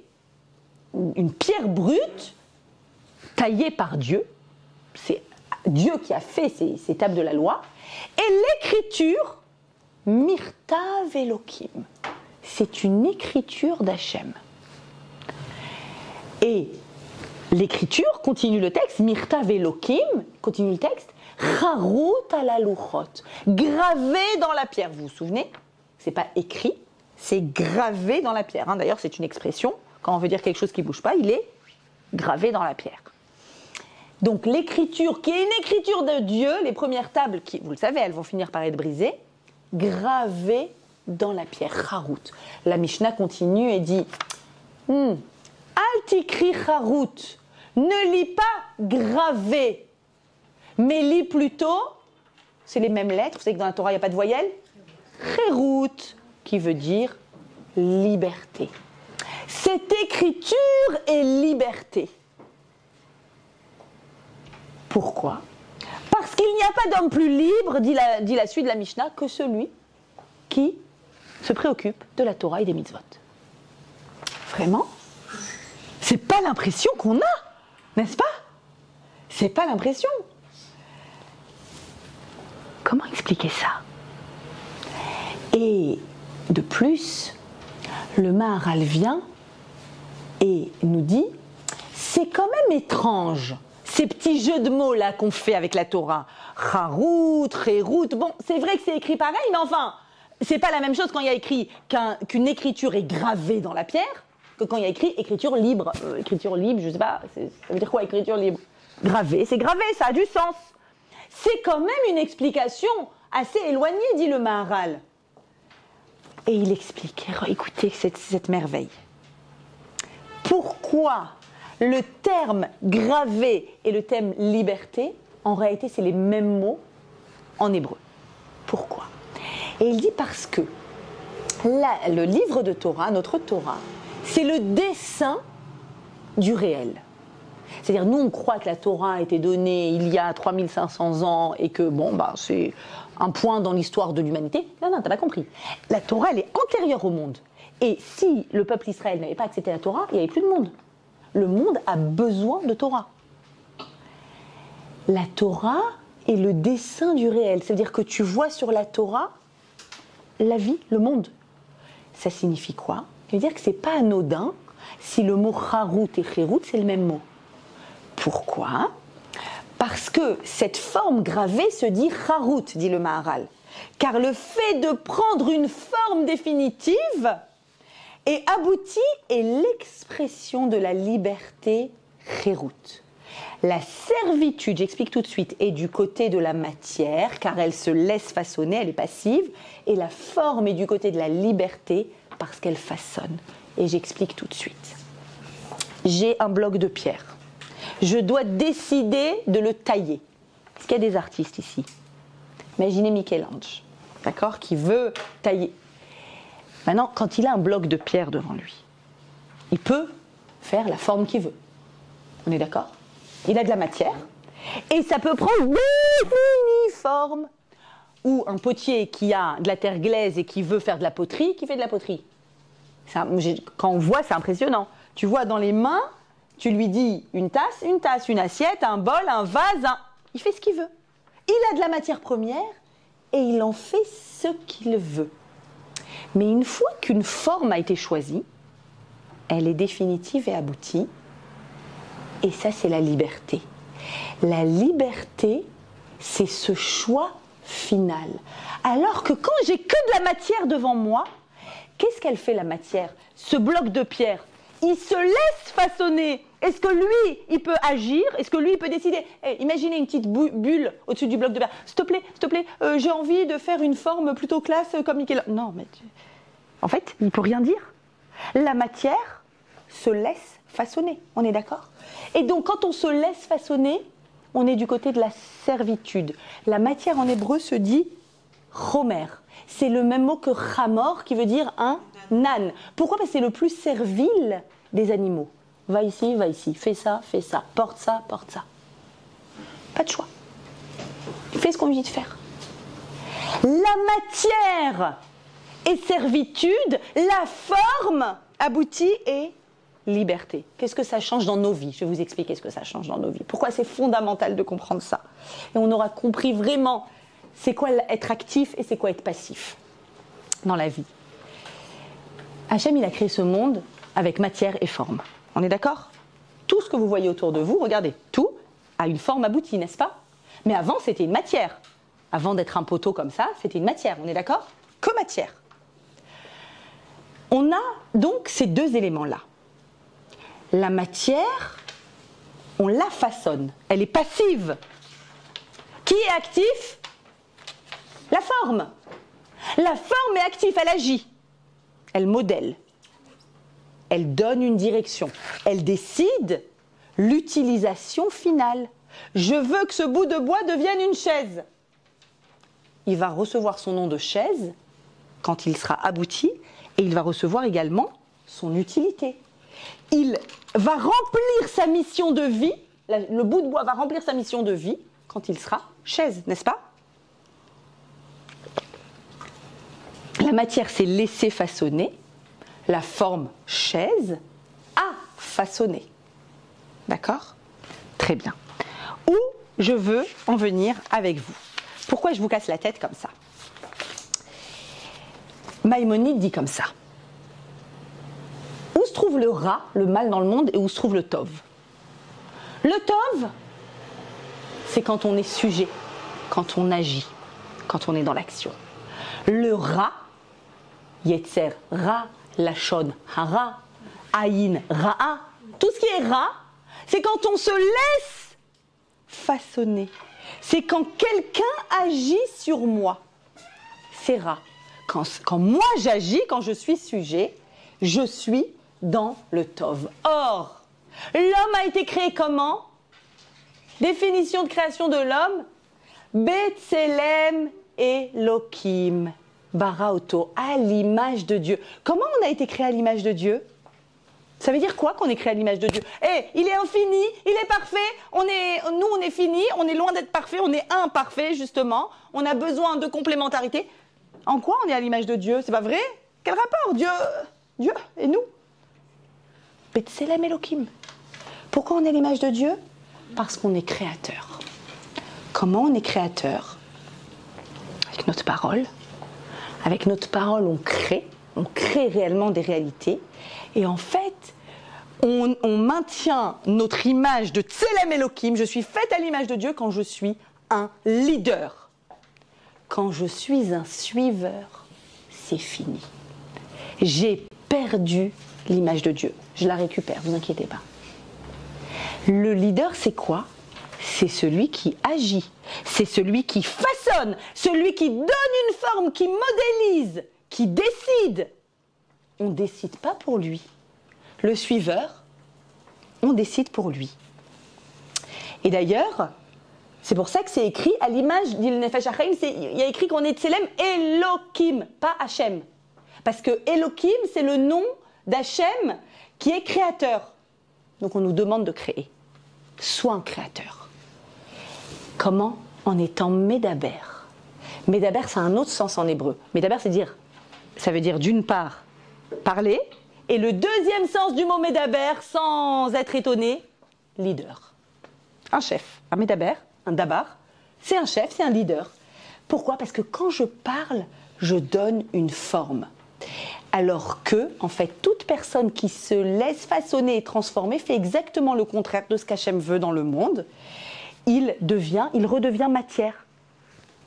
une pierre brute taillée par Dieu. C'est Dieu qui a fait ces tables de la loi. Et l'écriture, Mirtav Elokim. C'est une écriture d'Hachem. Et l'écriture, continue le texte, Mirtav Elokim, continue le texte, Charut ala luchot, gravé dans la pierre. Vous vous souvenez? C'est pas écrit, c'est gravé dans la pierre. Hein. D'ailleurs, c'est une expression. Quand on veut dire quelque chose qui ne bouge pas, il est gravé dans la pierre. Donc l'écriture, qui est une écriture de Dieu, les premières tables, qui, vous le savez, elles vont finir par être brisées, gravées dans la pierre, Charut. La Mishnah continue et dit Al tikri Charut, ne lis pas gravé, mais lis plutôt, c'est les mêmes lettres, vous savez que dans la Torah il n'y a pas de voyelle, Cherut, qui veut dire liberté. Cette écriture est liberté. Pourquoi? Parce qu'il n'y a pas d'homme plus libre, dit la suite de la Mishnah, que celui qui se préoccupe de la Torah et des mitzvot. Vraiment? C'est pas l'impression qu'on a, n'est-ce pas? C'est pas l'impression. Comment expliquer ça? Et de plus, le Maharal vient et nous dit, c'est quand même étrange, ces petits jeux de mots là qu'on fait avec la Torah. Charut, Cherut, bon, c'est vrai que c'est écrit pareil, mais enfin, c'est pas la même chose quand il y a écrit qu'une écriture est gravée dans la pierre, que quand il y a écrit écriture libre. Écriture libre, je sais pas, ça veut dire quoi écriture libre? Gravé, c'est gravé, ça a du sens. C'est quand même une explication assez éloignée, dit le Maharal. Et il explique, écoutez cette merveille. Pourquoi le terme gravé et le terme liberté, en réalité, c'est les mêmes mots en hébreu? Pourquoi? Et il dit parce que le livre de Torah, notre Torah, c'est le dessin du réel. C'est-à-dire, nous, on croit que la Torah a été donnée il y a 3500 ans et que, c'est un point dans l'histoire de l'humanité. Non, t'as pas compris. La Torah, elle est antérieure au monde. Et si le peuple Israël n'avait pas accepté la Torah, il n'y avait plus de monde. Le monde a besoin de Torah. La Torah est le dessin du réel. C'est-à-dire que tu vois sur la Torah la vie, le monde. Ça signifie quoi? Ça veut dire que c'est pas anodin si le mot Harut et Kherut, c'est le même mot. Pourquoi? Parce que cette forme gravée se dit Harut, dit le Maharal. Car le fait de prendre une forme définitive et abouti est l'expression de la liberté Kherut. La servitude, j'explique tout de suite, est du côté de la matière, car elle se laisse façonner, elle est passive, et la forme est du côté de la liberté, parce qu'elle façonne. Et j'explique tout de suite. J'ai un bloc de pierre. Je dois décider de le tailler. Est-ce qu'il y a des artistes ici? Imaginez Michel-Ange, d'accord, qui veut tailler. Maintenant, quand il a un bloc de pierre devant lui, il peut faire la forme qu'il veut. On est d'accord? Il a de la matière, et ça peut prendre d'infinies formes. Ou un potier qui a de la terre glaise et qui veut faire de la poterie, qui fait de la poterie. Quand on voit, c'est impressionnant. Tu vois dans les mains, tu lui dis une tasse, une assiette, un bol, un vase, il fait ce qu'il veut. Il a de la matière première et il en fait ce qu'il veut. Mais une fois qu'une forme a été choisie, elle est définitive et aboutie. Et ça, c'est la liberté. La liberté, c'est ce choix final. Alors que quand j'ai que de la matière devant moi, qu'est-ce qu'elle fait la matière? Ce bloc de pierre, il se laisse façonner. Est-ce que lui, il peut agir? Est-ce que lui, il peut décider? Imaginez une petite bulle au-dessus du bloc de pierre. S'il te plaît, j'ai envie de faire une forme plutôt classe comme Michel. Non, mais en fait, il ne peut rien dire. La matière se laisse façonner. On est d'accord? Et donc, quand on se laisse façonner, on est du côté de la servitude. La matière en hébreu se dit chomer. C'est le même mot que chamor qui veut dire un âne. Pourquoi? Parce que c'est le plus servile des animaux. Va ici, fais ça, porte ça. Pas de choix. Il fait ce qu'on lui dit de faire. La matière est servitude, la forme aboutit est liberté. Qu'est-ce que ça change dans nos vies? Je vais vous expliquer ce que ça change dans nos vies. Pourquoi c'est fondamental de comprendre ça. Et on aura compris vraiment c'est quoi être actif et c'est quoi être passif dans la vie. Hachem, il a créé ce monde avec matière et forme. On est d'accord? Tout ce que vous voyez autour de vous, regardez, tout a une forme aboutie, n'est-ce pas? Mais avant, c'était une matière. Avant d'être un poteau comme ça, c'était une matière. On est d'accord? Que matière. On a donc ces deux éléments-là. La matière, on la façonne. Elle est passive. Qui est actif? La forme. La forme est active, elle agit. Elle modèle. Elle donne une direction. Elle décide l'utilisation finale. Je veux que ce bout de bois devienne une chaise. Il va recevoir son nom de chaise quand il sera abouti et il va recevoir également son utilité. Il va remplir sa mission de vie, le bout de bois va remplir sa mission de vie quand il sera chaise, n'est-ce pas? La matière s'est laissée façonner, la forme chaise a façonné. D'accord? Très bien. Où je veux en venir avec vous? Pourquoi je vous casse la tête comme ça? Maïmonide dit comme ça. Où se trouve le ra, le mal dans le monde, et où se trouve le tov? Le tov, c'est quand on est sujet, quand on agit, quand on est dans l'action. Le ra, yetzer, ra, lachon, hara, aïn, ra'a, tout ce qui est ra, c'est quand on se laisse façonner. C'est quand quelqu'un agit sur moi. C'est ra. Quand moi j'agis, quand je suis sujet, je suis dans le tov. Or, l'homme a été créé comment? Définition de création de l'homme, Betselem Elohim, Baraoto, à l'image de Dieu. Comment on a été créé à l'image de Dieu? Ça veut dire quoi qu'on est créé à l'image de Dieu? Il est infini, il est parfait, nous on est fini, on est loin d'être parfait, on est imparfait justement, on a besoin de complémentarité. En quoi on est à l'image de Dieu? C'est pas vrai? Quel rapport? Dieu et nous? Betselem Elohim. Pourquoi on est à l'image de Dieu? Parce qu'on est créateur. Comment on est créateur? Avec notre parole. Avec notre parole, on crée réellement des réalités. Et en fait, on maintient notre image de Tselem Elohim, je suis faite à l'image de Dieu quand je suis un leader. Quand je suis un suiveur, c'est fini. J'ai perdu l'image de Dieu. Je la récupère, vous inquiétez pas. Le leader, c'est quoi? C'est celui qui agit, c'est celui qui façonne, celui qui donne une forme, qui modélise, qui décide. On ne décide pas pour lui. Le suiveur, on décide pour lui. Et d'ailleurs, c'est pour ça que c'est écrit à l'image d'Il Nefesh HaChaim, il y a écrit qu'on est Tselem Elohim, pas Hachem. Parce que Elohim, c'est le nom d'Hachem qui est créateur. Donc on nous demande de créer. Sois un créateur. Comment? En étant Médaber. Médaber, ça a un autre sens en hébreu. Médaber, ça veut dire d'une part, parler, et le deuxième sens du mot Médaber, sans être étonné, leader. Un chef, un Médaber, un dabar, c'est un chef, c'est un leader. Pourquoi? Parce que quand je parle, je donne une forme. Alors que, en fait, toute personne qui se laisse façonner et transformer fait exactement le contraire de ce qu'Hachem veut dans le monde. Il redevient matière.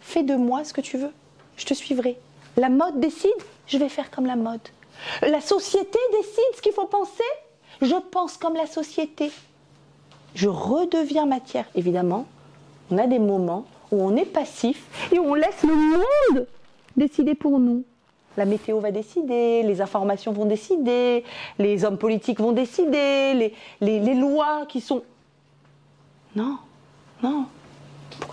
Fais de moi ce que tu veux, je te suivrai. La mode décide, je vais faire comme la mode. La société décide ce qu'il faut penser, je pense comme la société. Je redeviens matière. Évidemment, on a des moments où on est passif et où on laisse le monde décider pour nous. La météo va décider, les informations vont décider, les hommes politiques vont décider, les lois qui sont... Non.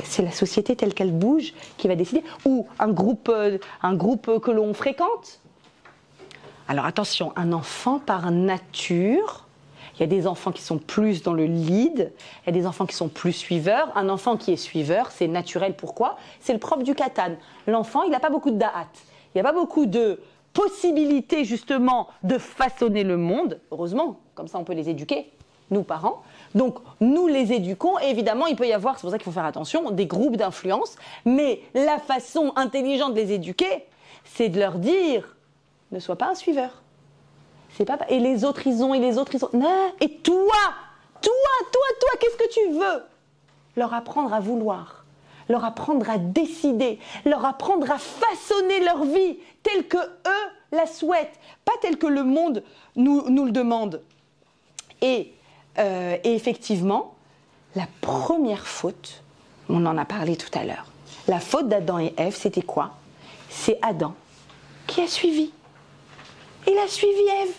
C'est la société telle qu'elle bouge qui va décider. Ou un groupe que l'on fréquente. Alors attention, un enfant par nature, il y a des enfants qui sont plus dans le lead, il y a des enfants qui sont plus suiveurs. Un enfant qui est suiveur, c'est naturel. Pourquoi? C'est le propre du katan. L'enfant, il n'a pas beaucoup de da'at. Il n'y a pas beaucoup de possibilités justement de façonner le monde. Heureusement, comme ça on peut les éduquer, nous parents. Donc nous les éduquons et évidemment il peut y avoir, c'est pour ça qu'il faut faire attention, des groupes d'influence. Mais la façon intelligente de les éduquer, c'est de leur dire, ne sois pas un suiveur. C'est pas... Et les autres ils ont, et les autres ils ont... Non. Et toi, qu'est-ce que tu veux? Leur apprendre à vouloir. Leur apprendre à décider, leur apprendre à façonner leur vie telle que eux la souhaitent, pas telle que le monde nous le demande. Et effectivement, la première faute, on en a parlé tout à l'heure, la faute d'Adam et Ève, c'était quoi? C'est Adam qui a suivi. Il a suivi Ève.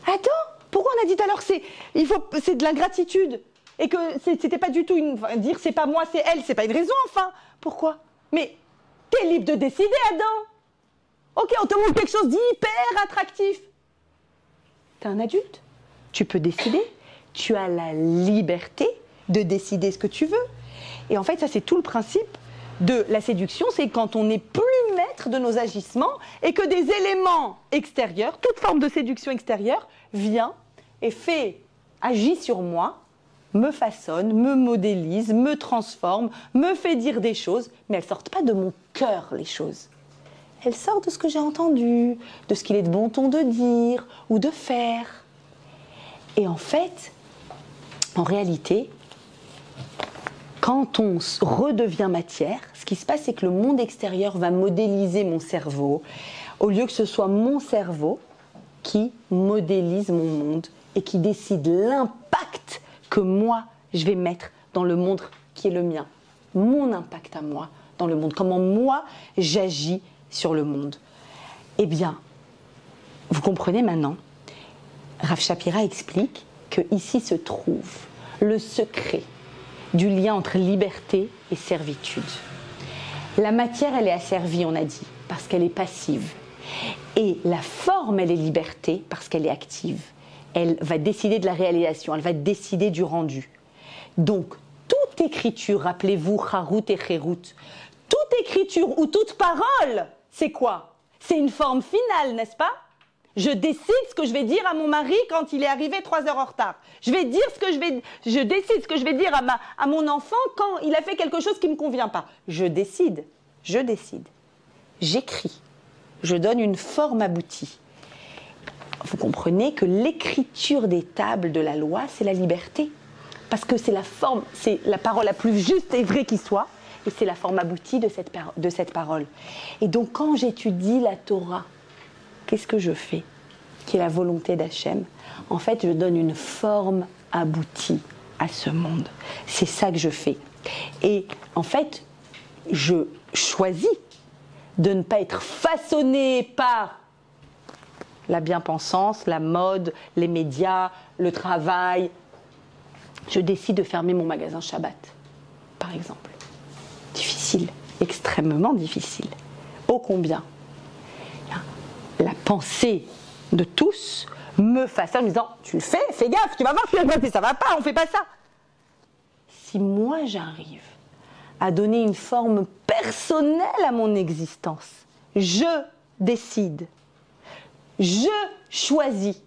Adam, pourquoi on a dit tout à l'heure que c'est de l'ingratitude? Et que c'était pas du tout dire c'est pas moi, c'est elle, c'est pas une raison enfin. Pourquoi? Mais t'es libre de décider, Adam. Ok, on te montre quelque chose d'hyper attractif. T'es un adulte. Tu peux décider. Tu as la liberté de décider ce que tu veux. Et en fait, ça c'est tout le principe de la séduction, c'est quand on n'est plus maître de nos agissements et que des éléments extérieurs, toute forme de séduction extérieure, vient et agit sur moi, me façonne, me modélise, me transforme, me fait dire des choses, mais elles ne sortent pas de mon cœur, les choses. Elles sortent de ce que j'ai entendu, de ce qu'il est de bon ton de dire ou de faire. Et en fait, en réalité, quand on redevient matière, ce qui se passe, c'est que le monde extérieur va modéliser mon cerveau, au lieu que ce soit mon cerveau qui modélise mon monde et qui décide l'impact que moi, je vais mettre dans le monde qui est le mien. Mon impact à moi dans le monde. Comment moi, j'agis sur le monde. Eh bien, vous comprenez maintenant, Rav Shapira explique que ici se trouve le secret du lien entre liberté et servitude. La matière, elle est asservie, on a dit, parce qu'elle est passive. Et la forme, elle est liberté, parce qu'elle est active. Elle va décider de la réalisation, elle va décider du rendu. Donc, toute écriture, rappelez-vous, Harut et Kherut, toute écriture ou toute parole, c'est quoi? C'est une forme finale, n'est-ce pas? Je décide ce que je vais dire à mon mari quand il est arrivé 3 heures en retard. Je décide ce que je vais dire à mon enfant quand il a fait quelque chose qui ne me convient pas. Je décide. J'écris. Je donne une forme aboutie. vous comprenez que l'écriture des tables de la loi, c'est la liberté. Parce que c'est la forme, c'est la parole la plus juste et vraie qui soit, et c'est la forme aboutie de cette parole. Et donc quand j'étudie la Torah, qu'est-ce que je fais? Qui est la volonté d'Hachem. En fait, je donne une forme aboutie à ce monde. C'est ça que je fais. Et en fait, je choisis de ne pas être façonné par la bien-pensance, la mode, les médias, le travail. Je décide de fermer mon magasin Shabbat, par exemple. Difficile, extrêmement difficile. Ô combien la pensée de tous me façonne en me disant « Tu le fais, fais gaffe, tu vas voir, ça va pas, on fait pas ça ». Si moi j'arrive à donner une forme personnelle à mon existence, je décide, je choisis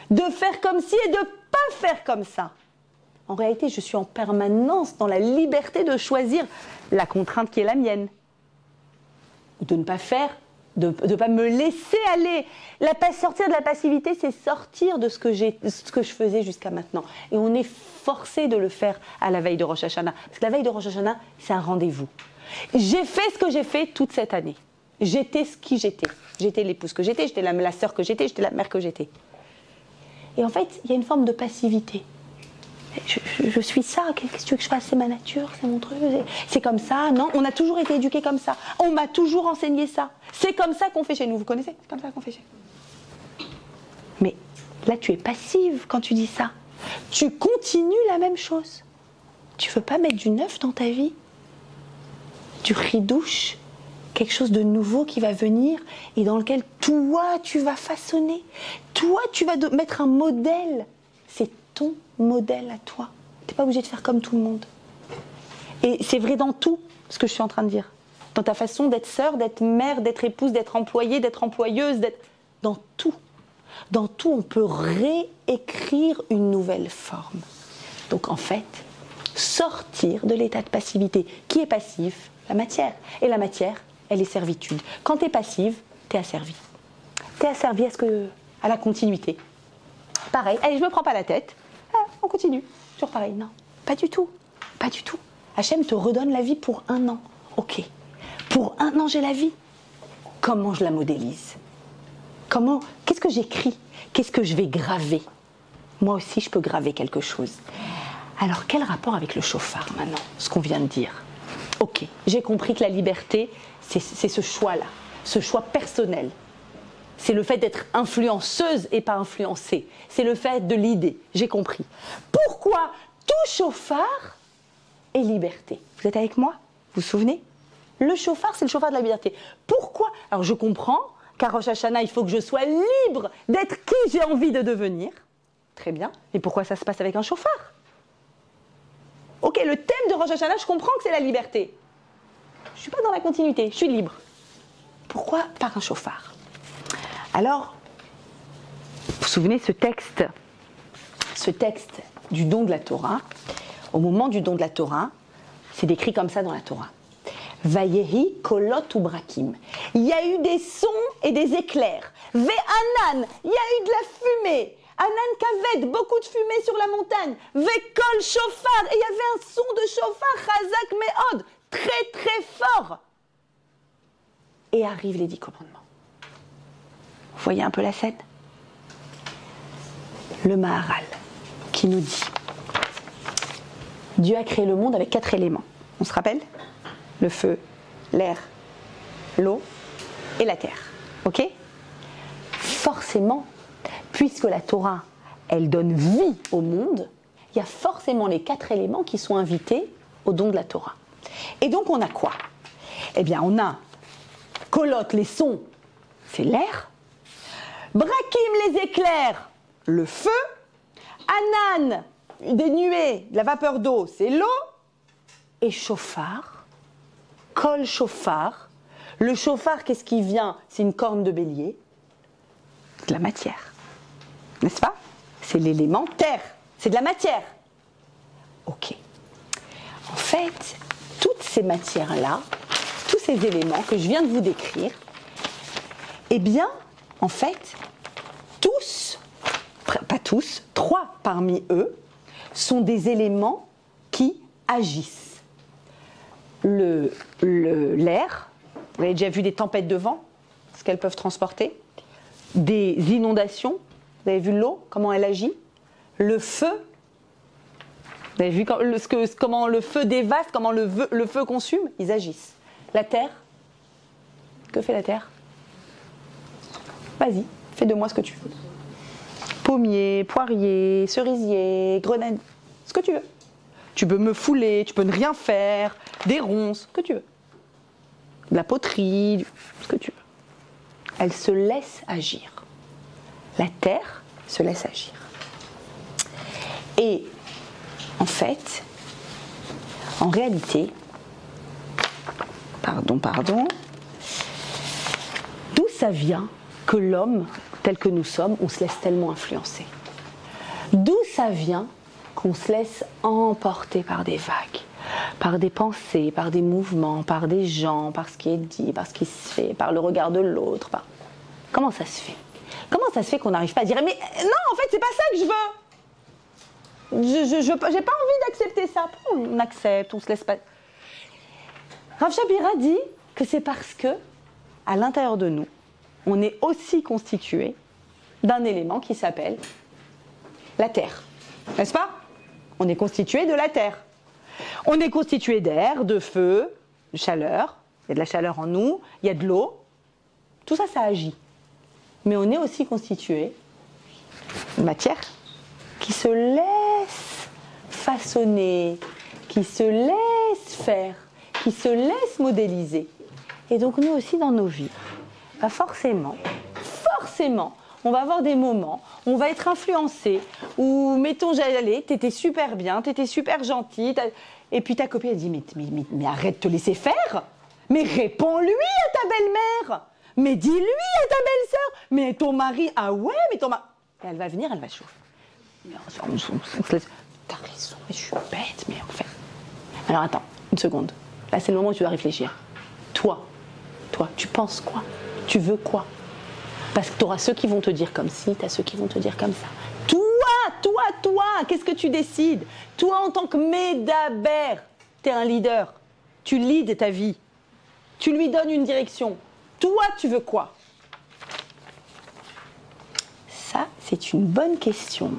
de faire comme ci et de pas faire comme ça. En réalité, je suis en permanence dans la liberté de choisir la contrainte qui est la mienne. De ne pas faire, de ne pas me laisser aller. Sortir de la passivité, c'est sortir de ce que je faisais jusqu'à maintenant. Et on est forcé de le faire à la veille de Rosh Hashanah. Parce que la veille de Rosh Hashanah, c'est un rendez-vous. J'ai fait ce que j'ai fait toute cette année. J'étais ce qui j'étais. J'étais l'épouse que j'étais la sœur que j'étais la mère que j'étais. Et en fait, il y a une forme de passivité. Je suis ça, qu'est-ce que tu veux que je fasse? C'est ma nature, c'est mon truc, c'est comme ça. Non, on a toujours été éduqués comme ça. On m'a toujours enseigné ça. C'est comme ça qu'on fait chez nous, vous connaissez? C'est comme ça qu'on fait chez nous. Mais là, tu es passive quand tu dis ça. Tu continues la même chose. Tu veux pas mettre du neuf dans ta vie? Du ridouche, quelque chose de nouveau qui va venir et dans lequel toi, tu vas façonner. Toi, tu vas mettre un modèle. C'est ton modèle à toi. Tu n'es pas obligé de faire comme tout le monde. Et c'est vrai dans tout ce que je suis en train de dire. Dans ta façon d'être sœur, d'être mère, d'être épouse, d'être employée, d'être employeuse, dans tout. Dans tout, on peut réécrire une nouvelle forme. Donc en fait, sortir de l'état de passivité. Qui est passif? La matière. Et la matière, elle est servitude. Quand tu es passive, tu es asservi. Tu es asservi à la continuité. Pareil, allez, je me prends pas la tête. On continue. Toujours pareil. Non, pas du tout. Pas du tout. Hachem te redonne la vie pour 1 an. Ok. Pour 1 an, j'ai la vie. Comment je la modélise? Qu'est-ce que j'écris? Qu'est-ce que je vais graver? Moi aussi, je peux graver quelque chose. Alors, quel rapport avec le chauffard maintenant? Ce qu'on vient de dire. Ok, j'ai compris que la liberté, c'est ce choix-là. Ce choix personnel. C'est le fait d'être influenceuse et pas influencée. C'est le fait de l'idée. J'ai compris. Pourquoi tout chauffard est liberté? Vous êtes avec moi? Vous vous souvenez? Le chauffard, c'est le chauffard de la liberté. Pourquoi? Alors je comprends qu'à Rosh Hashanah, il faut que je sois libre d'être qui j'ai envie de devenir. Très bien. Mais pourquoi ça se passe avec un chauffard? Ok, le thème de Rosh Hashanah, je comprends que c'est la liberté. Je ne suis pas dans la continuité, je suis libre. Pourquoi par un chauffard? Alors, vous vous souvenez ce texte du don de la Torah, au moment du don de la Torah, c'est décrit comme ça dans la Torah. Vayehi kolot ubrakim. Il y a eu des sons et des éclairs. Ve'anan, il y a eu de la fumée. Anan kaved, beaucoup de fumée sur la montagne. Ve'kol shofar, et il y avait un son de shofar, chazak me'od, très très fort. Et arrivent les 10 commandements. Vous voyez un peu la scène? Le Maharal qui nous dit Dieu a créé le monde avec 4 éléments. On se rappelle? Le feu, l'air, l'eau et la terre. Ok? Forcément, puisque la Torah, elle donne vie au monde, il y a forcément les 4 éléments qui sont invités au don de la Torah. Et donc on a quoi? Eh bien on a kolot, les sons, c'est l'air. Brakim, les éclairs, le feu. Anan, des nuées, de la vapeur d'eau, c'est l'eau. Et chauffard, kol chauffard. Le chauffard, qu'est-ce qui vient? C'est une corne de bélier. De la matière. N'est-ce pas? C'est l'élément terre. C'est de la matière. Ok. En fait, toutes ces matières-là, tous ces éléments que je viens de vous décrire, eh bien, en fait, tous, pas tous, 3 parmi eux, sont des éléments qui agissent. L'air, vous avez déjà vu des tempêtes de vent, ce qu'elles peuvent transporter, des inondations, vous avez vu l'eau, comment elle agit, le feu, vous avez vu comment le feu dévaste, comment le feu consume, ils agissent. La terre, que fait la terre? Vas-y, fais de moi ce que tu veux. Pommier, poirier, cerisier, grenade, ce que tu veux. Tu peux me fouler, tu peux ne rien faire, des ronces, ce que tu veux. De la poterie, ce que tu veux. Elle se laisse agir. La terre se laisse agir. Et en fait, en réalité, pardon, d'où ça vient que l'homme, tel que nous sommes, on se laisse tellement influencer? D'où ça vient qu'on se laisse emporter par des vagues, par des pensées, par des mouvements, par des gens, par ce qui est dit, par ce qui se fait, par le regard de l'autre? Comment ça se fait? Comment ça se fait qu'on n'arrive pas à dire « Mais non, en fait, c'est pas ça que je veux. J'ai pas envie d'accepter ça. » On accepte, on se laisse pas. Rav Shapira dit que c'est parce que, à l'intérieur de nous, on est aussi constitué d'un élément qui s'appelle la terre. N'est-ce pas? On est constitué de la terre. On est constitué d'air, de feu, de chaleur. Il y a de la chaleur en nous, il y a de l'eau. Tout ça, ça agit. Mais on est aussi constitué de matière qui se laisse façonner, qui se laisse faire, qui se laisse modéliser. Et donc nous aussi dans nos vies, forcément, on va avoir des moments, on va être influencé, ou mettons j'allais, t'étais super bien, t'étais super gentil, et puis ta copine elle dit mais arrête de te laisser faire, mais réponds-lui à ta belle-mère, mais dis-lui à ta belle-sœur, mais ton mari, ah ouais, mais ton mari... Et elle va venir, elle va chauffer. T'as raison, mais je suis bête, mais en fait... Alors attends, une seconde, là c'est le moment où tu dois réfléchir. Toi, tu penses quoi? Tu veux quoi? Parce que tu auras ceux qui vont te dire comme ci, tu as ceux qui vont te dire comme ça. Toi, qu'est-ce que tu décides? Toi, en tant que médaber, tu es un leader. Tu leads ta vie. Tu lui donnes une direction. Toi, tu veux quoi? Ça, c'est une bonne question.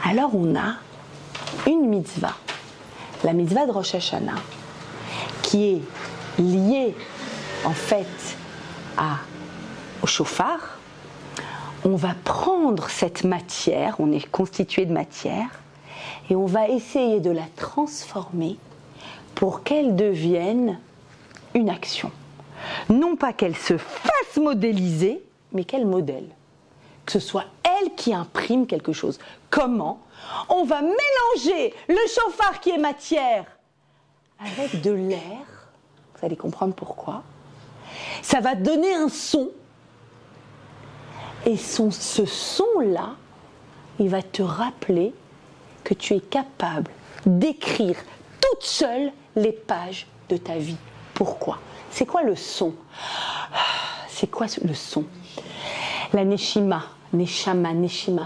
Alors, on a une mitzvah, la mitzvah de Rosh Hashanah, qui est liée, en fait, au shofar. On va prendre cette matière, on est constitué de matière, et on va essayer de la transformer pour qu'elle devienne une action. Non pas qu'elle se fasse modéliser, mais qu'elle modèle. Que ce soit elle qui imprime quelque chose. Comment? On va mélanger le shofar qui est matière avec de l'air. Vous allez comprendre pourquoi. Ça va donner un son. Et ce son-là, il va te rappeler que tu es capable d'écrire toute seule les pages de ta vie. Pourquoi? C'est quoi le son? C'est quoi le son? La neshima,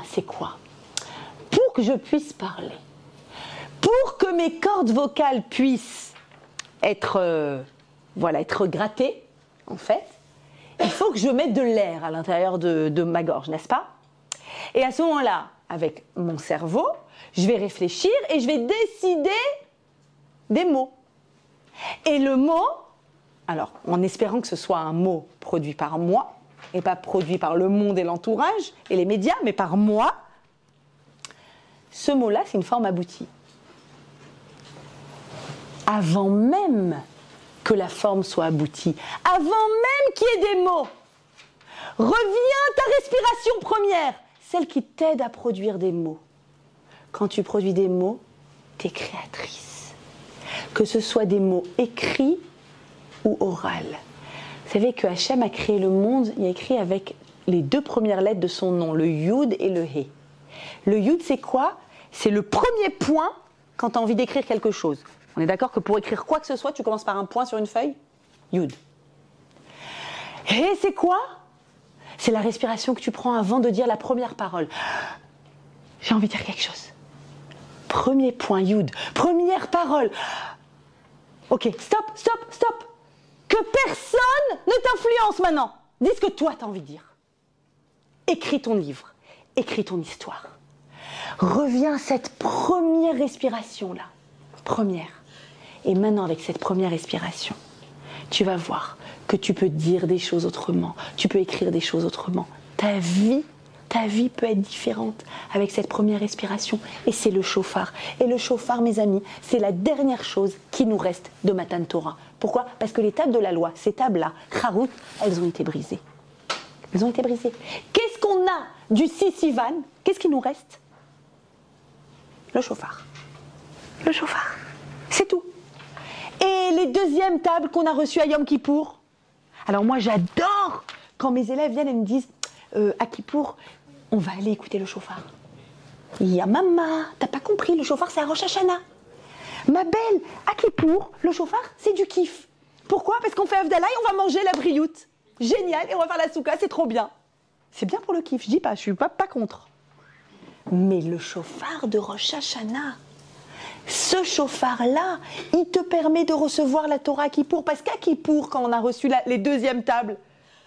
c'est quoi? Pour que je puisse parler, pour que mes cordes vocales puissent être grattées, en fait, il faut que je mette de l'air à l'intérieur de ma gorge, n'est-ce pas? Et à ce moment-là, avec mon cerveau, je vais réfléchir et je vais décider des mots. Et le mot, alors en espérant que ce soit un mot produit par moi, et pas produit par le monde et l'entourage et les médias, mais par moi, ce mot-là, c'est une forme aboutie. Avant même que la forme soit aboutie, avant même qu'il y ait des mots, revient ta respiration première, celle qui t'aide à produire des mots. Quand tu produis des mots, tu es créatrice. Que ce soit des mots écrits ou oraux. Vous savez que Hachem a créé le monde, il a écrit avec les 2 premières lettres de son nom, le Yud et le He. Le Yud, c'est quoi? C'est le premier point quand tu as envie d'écrire quelque chose. On est d'accord que pour écrire quoi que ce soit, tu commences par un point sur une feuille? Yud. He, c'est quoi? C'est la respiration que tu prends avant de dire la première parole. J'ai envie de dire quelque chose. Premier point, Yud. Première parole. Ok, stop, stop, stop. Que personne ne t'influence maintenant. Dis ce que toi tu as envie de dire. Écris ton livre. Écris ton histoire. Reviens à cette première respiration-là. Première. Et maintenant, avec cette première respiration, tu vas voir que tu peux dire des choses autrement. Tu peux écrire des choses autrement. Ta vie peut être différente avec cette première respiration. Et c'est le shofar. Et le shofar, mes amis, c'est la dernière chose qui nous reste de Matan Torah. Pourquoi? Parce que les tables de la loi, ces tables-là, Harut, elles ont été brisées. Elles ont été brisées. Qu'est-ce qu'on a du 6 Sivan? Qu'est-ce qui nous reste? Le shofar. Le shofar. C'est tout. Et les deuxièmes tables qu'on a reçues à Yom Kippour. Alors moi, j'adore quand mes élèves viennent et me disent à Kippour, on va aller écouter le shofar. Ya maman, t'as pas compris, le shofar c'est à Rosh Hashanah. Ma belle, à Kippour, le shofar c'est du kiff. Pourquoi? Parce qu'on fait Havdalah et on va manger la brioute. Génial, et on va faire la souka, c'est trop bien. C'est bien pour le kiff, je dis pas, je suis pas contre. Mais le shofar de Rosh Hashanah, ce shofar-là, il te permet de recevoir la Torah à Kippour. Parce qu'à Kippour, quand on a reçu les deuxièmes tables,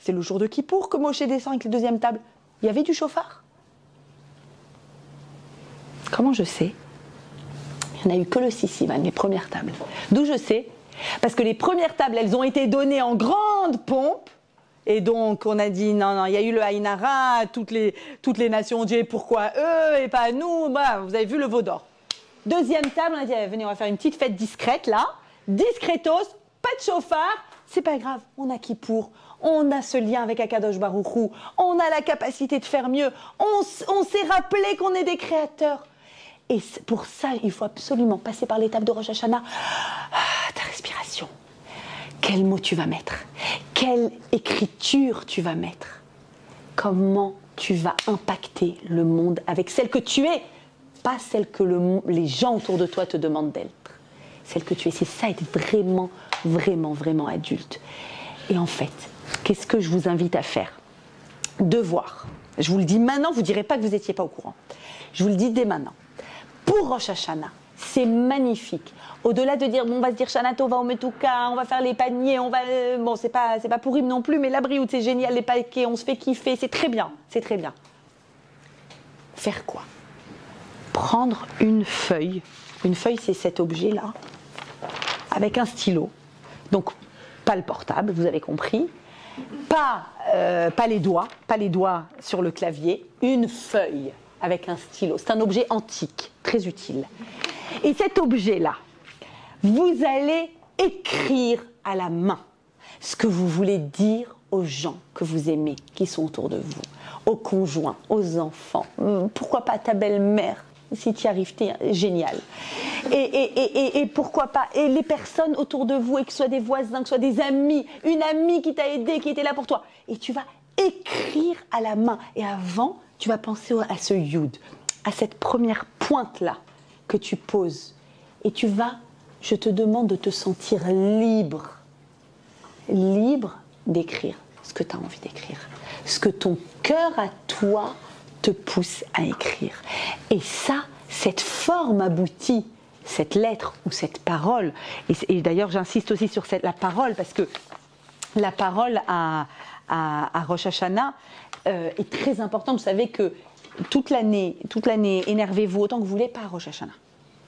c'est le jour de Kippour que Moshe descend avec les deuxièmes tables. Il y avait du shofar. Comment je sais? Il n'y en a eu que le 6 Sivan, les premières tables. D'où je sais? Parce que les premières tables, elles ont été données en grande pompe. Et donc, on a dit, non, il y a eu le Haïnara, toutes les nations ont dit, pourquoi eux et pas nous? Bah, vous avez vu le veau d'or. Deuxième table, on a dit, allez, venez, on va faire une petite fête discrète, là. Discretos, pas de chauffard. C'est pas grave, on a Kippour. On a ce lien avec Akadosh Baruch Hu. On a la capacité de faire mieux. On s'est rappelé qu'on est des créateurs. Et pour ça, il faut absolument passer par l'étape de Rosh Hashanah. Ta respiration. Quel mot tu vas mettre? Quelle écriture tu vas mettre? Comment tu vas impacter le monde avec celle que tu es? Pas celle que les gens autour de toi te demandent d'être. Celle que tu es. C'est ça, être vraiment, vraiment, vraiment adulte. Et en fait, qu'est-ce que je vous invite à faire? Devoir. Je vous le dis maintenant, vous ne direz pas que vous n'étiez pas au courant. Je vous le dis dès maintenant. Pour Rosh Hashanah, c'est magnifique. Au-delà de dire, bon, on va se dire Shana Tova au Metuka, on va faire les paniers, on va... Bon, c'est pas pourri non plus, mais la brioute, c'est génial, les paquets, on se fait kiffer, c'est très bien, c'est très bien. Faire quoi? Prendre une feuille. Une feuille, c'est cet objet-là, avec un stylo. Donc, pas le portable, vous avez compris. Pas les doigts sur le clavier. Une feuille avec un stylo. C'est un objet antique, très utile. Et cet objet-là, vous allez écrire à la main ce que vous voulez dire aux gens que vous aimez, qui sont autour de vous, aux conjoints, aux enfants, pourquoi pas à ta belle-mère, si tu y arrives, t'es génial. Et pourquoi pas, et les personnes autour de vous, et que ce soit des voisins, que ce soit des amis, une amie qui t'a aidé, qui était là pour toi. Et tu vas écrire à la main. Et avant, tu vas penser à ce yud, à cette première pointe-là que tu poses. Et je te demande de te sentir libre. Libre d'écrire ce que tu as envie d'écrire. Ce que ton cœur à toi te pousse à écrire. Et ça, cette forme aboutie, cette lettre ou cette parole, et d'ailleurs j'insiste aussi sur la parole, parce que la parole à Rosh Hashanah est très importante. Vous savez que toute l'année, énervez-vous autant que vous voulez, pas à Rosh Hashanah.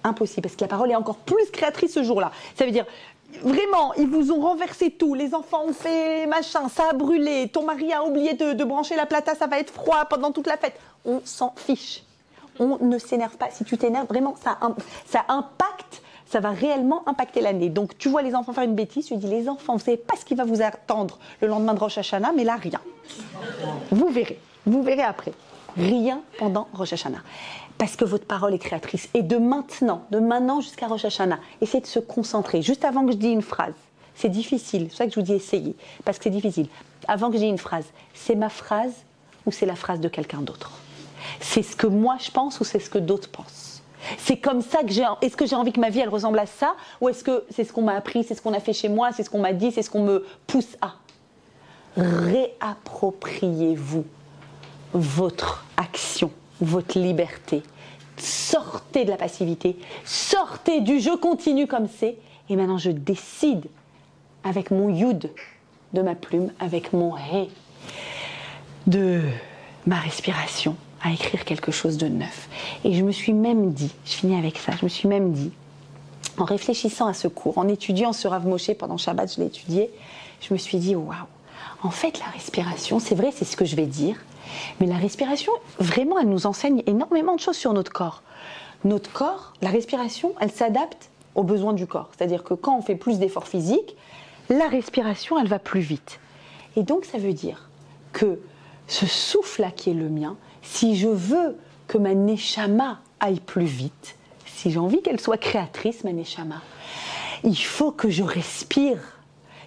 Impossible, parce que la parole est encore plus créatrice ce jour-là. Ça veut dire, vraiment, ils vous ont renversé tout, les enfants ont fait machin, ça a brûlé, ton mari a oublié de brancher la plata, ça va être froid pendant toute la fête. On s'en fiche. On ne s'énerve pas. Si tu t'énerves, vraiment, ça impacte, ça va réellement impacter l'année. Donc, tu vois les enfants faire une bêtise, tu dis, les enfants, vous ne savez pas ce qui va vous attendre le lendemain de Rosh Hashanah, mais là, rien. Vous verrez après. Rien pendant Rosh Hashanah. Parce que votre parole est créatrice. Et de maintenant jusqu'à Rosh Hashanah, essayez de se concentrer. Juste avant que je dise une phrase, c'est difficile, c'est pour ça que je vous dis essayez, parce que c'est difficile. Avant que je dise une phrase, c'est ma phrase ou c'est la phrase de quelqu'un d'autre? C'est ce que moi je pense ou c'est ce que d'autres pensent? C'est comme ça que est-ce que j'ai envie que ma vie elle ressemble à ça, ou est-ce que c'est ce qu'on m'a appris, c'est ce qu'on a fait chez moi, c'est ce qu'on m'a dit, c'est ce qu'on me pousse à? réappropriez-vous votre action, votre liberté. Sortez de la passivité, sortez du je continue comme c'est, et maintenant je décide avec mon yud de ma plume, avec mon hé de ma respiration, à écrire quelque chose de neuf. Et je me suis même dit, je finis avec ça, je me suis même dit, en réfléchissant à ce cours, en étudiant ce Rav Moshe pendant Shabbat, je l'ai étudié, je me suis dit, waouh, en fait la respiration, c'est vrai, c'est ce que je vais dire, mais la respiration, vraiment, elle nous enseigne énormément de choses sur notre corps. Notre corps, la respiration, elle s'adapte aux besoins du corps. C'est-à-dire que quand on fait plus d'efforts physiques, la respiration, elle va plus vite. Et donc, ça veut dire que ce souffle-là qui est le mien, si je veux que ma neshama aille plus vite, si j'ai envie qu'elle soit créatrice, ma neshama, il faut que je respire.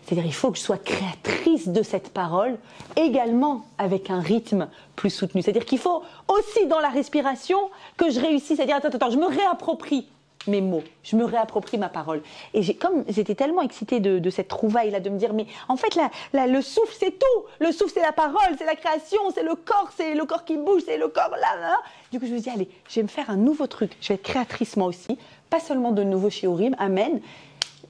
C'est-à-dire il faut que je sois créatrice de cette parole, également avec un rythme plus soutenu. C'est-à-dire qu'il faut aussi dans la respiration que je réussisse. C'est-à-dire, attends, je me réapproprie mes mots, je me réapproprie ma parole. Et comme j'étais tellement excitée de cette trouvaille-là, de me dire, mais en fait, là, le souffle, c'est tout. Le souffle, c'est la parole, c'est la création, c'est le corps qui bouge, c'est le corps là. Du coup, je me dis, allez, je vais me faire un nouveau truc. Je vais être créatrice moi aussi, pas seulement de nouveaux shiurim, amen.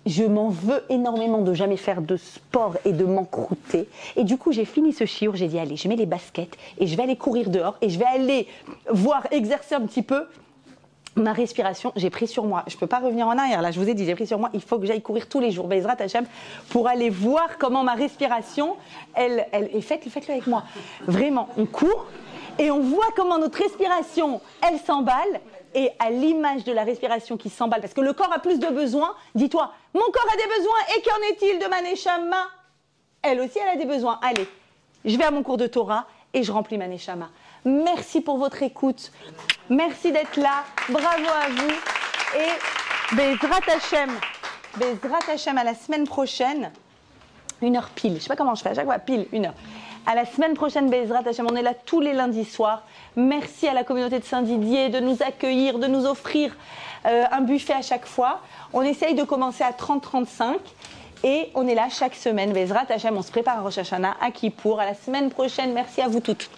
Je m'en veux énormément de jamais faire de sport et de m'encrouter. Et du coup, j'ai fini ce shiur, j'ai dit, allez, je mets les baskets et je vais aller courir dehors et je vais aller exercer un petit peu ma respiration. J'ai pris sur moi, je ne peux pas revenir en arrière, là je vous ai dit, j'ai pris sur moi, il faut que j'aille courir tous les jours, Bezrat Hashem, pour aller voir comment ma respiration, et faites-le avec moi. Vraiment, on court et on voit comment notre respiration, elle s'emballe. Et à l'image de la respiration qui s'emballe, parce que le corps a plus de besoins, dis-toi, mon corps a des besoins, et qu'en est-il de ma neshama? Elle aussi, elle a des besoins. Allez, je vais à mon cours de Torah et je remplis ma neshama. Merci pour votre écoute. Merci d'être là. Bravo à vous. Et Bezrat Hashem, à la semaine prochaine, 1h pile. Je ne sais pas comment je fais, à chaque fois pile, 1h. À la semaine prochaine, Bezrat Hashem, on est là tous les lundis soirs. Merci à la communauté de Saint-Didier de nous accueillir, de nous offrir un buffet à chaque fois. On essaye de commencer à 30-35 et on est là chaque semaine. Bezrat Hashem, on se prépare à Rosh Hashanah, à Kippour. À la semaine prochaine, merci à vous toutes.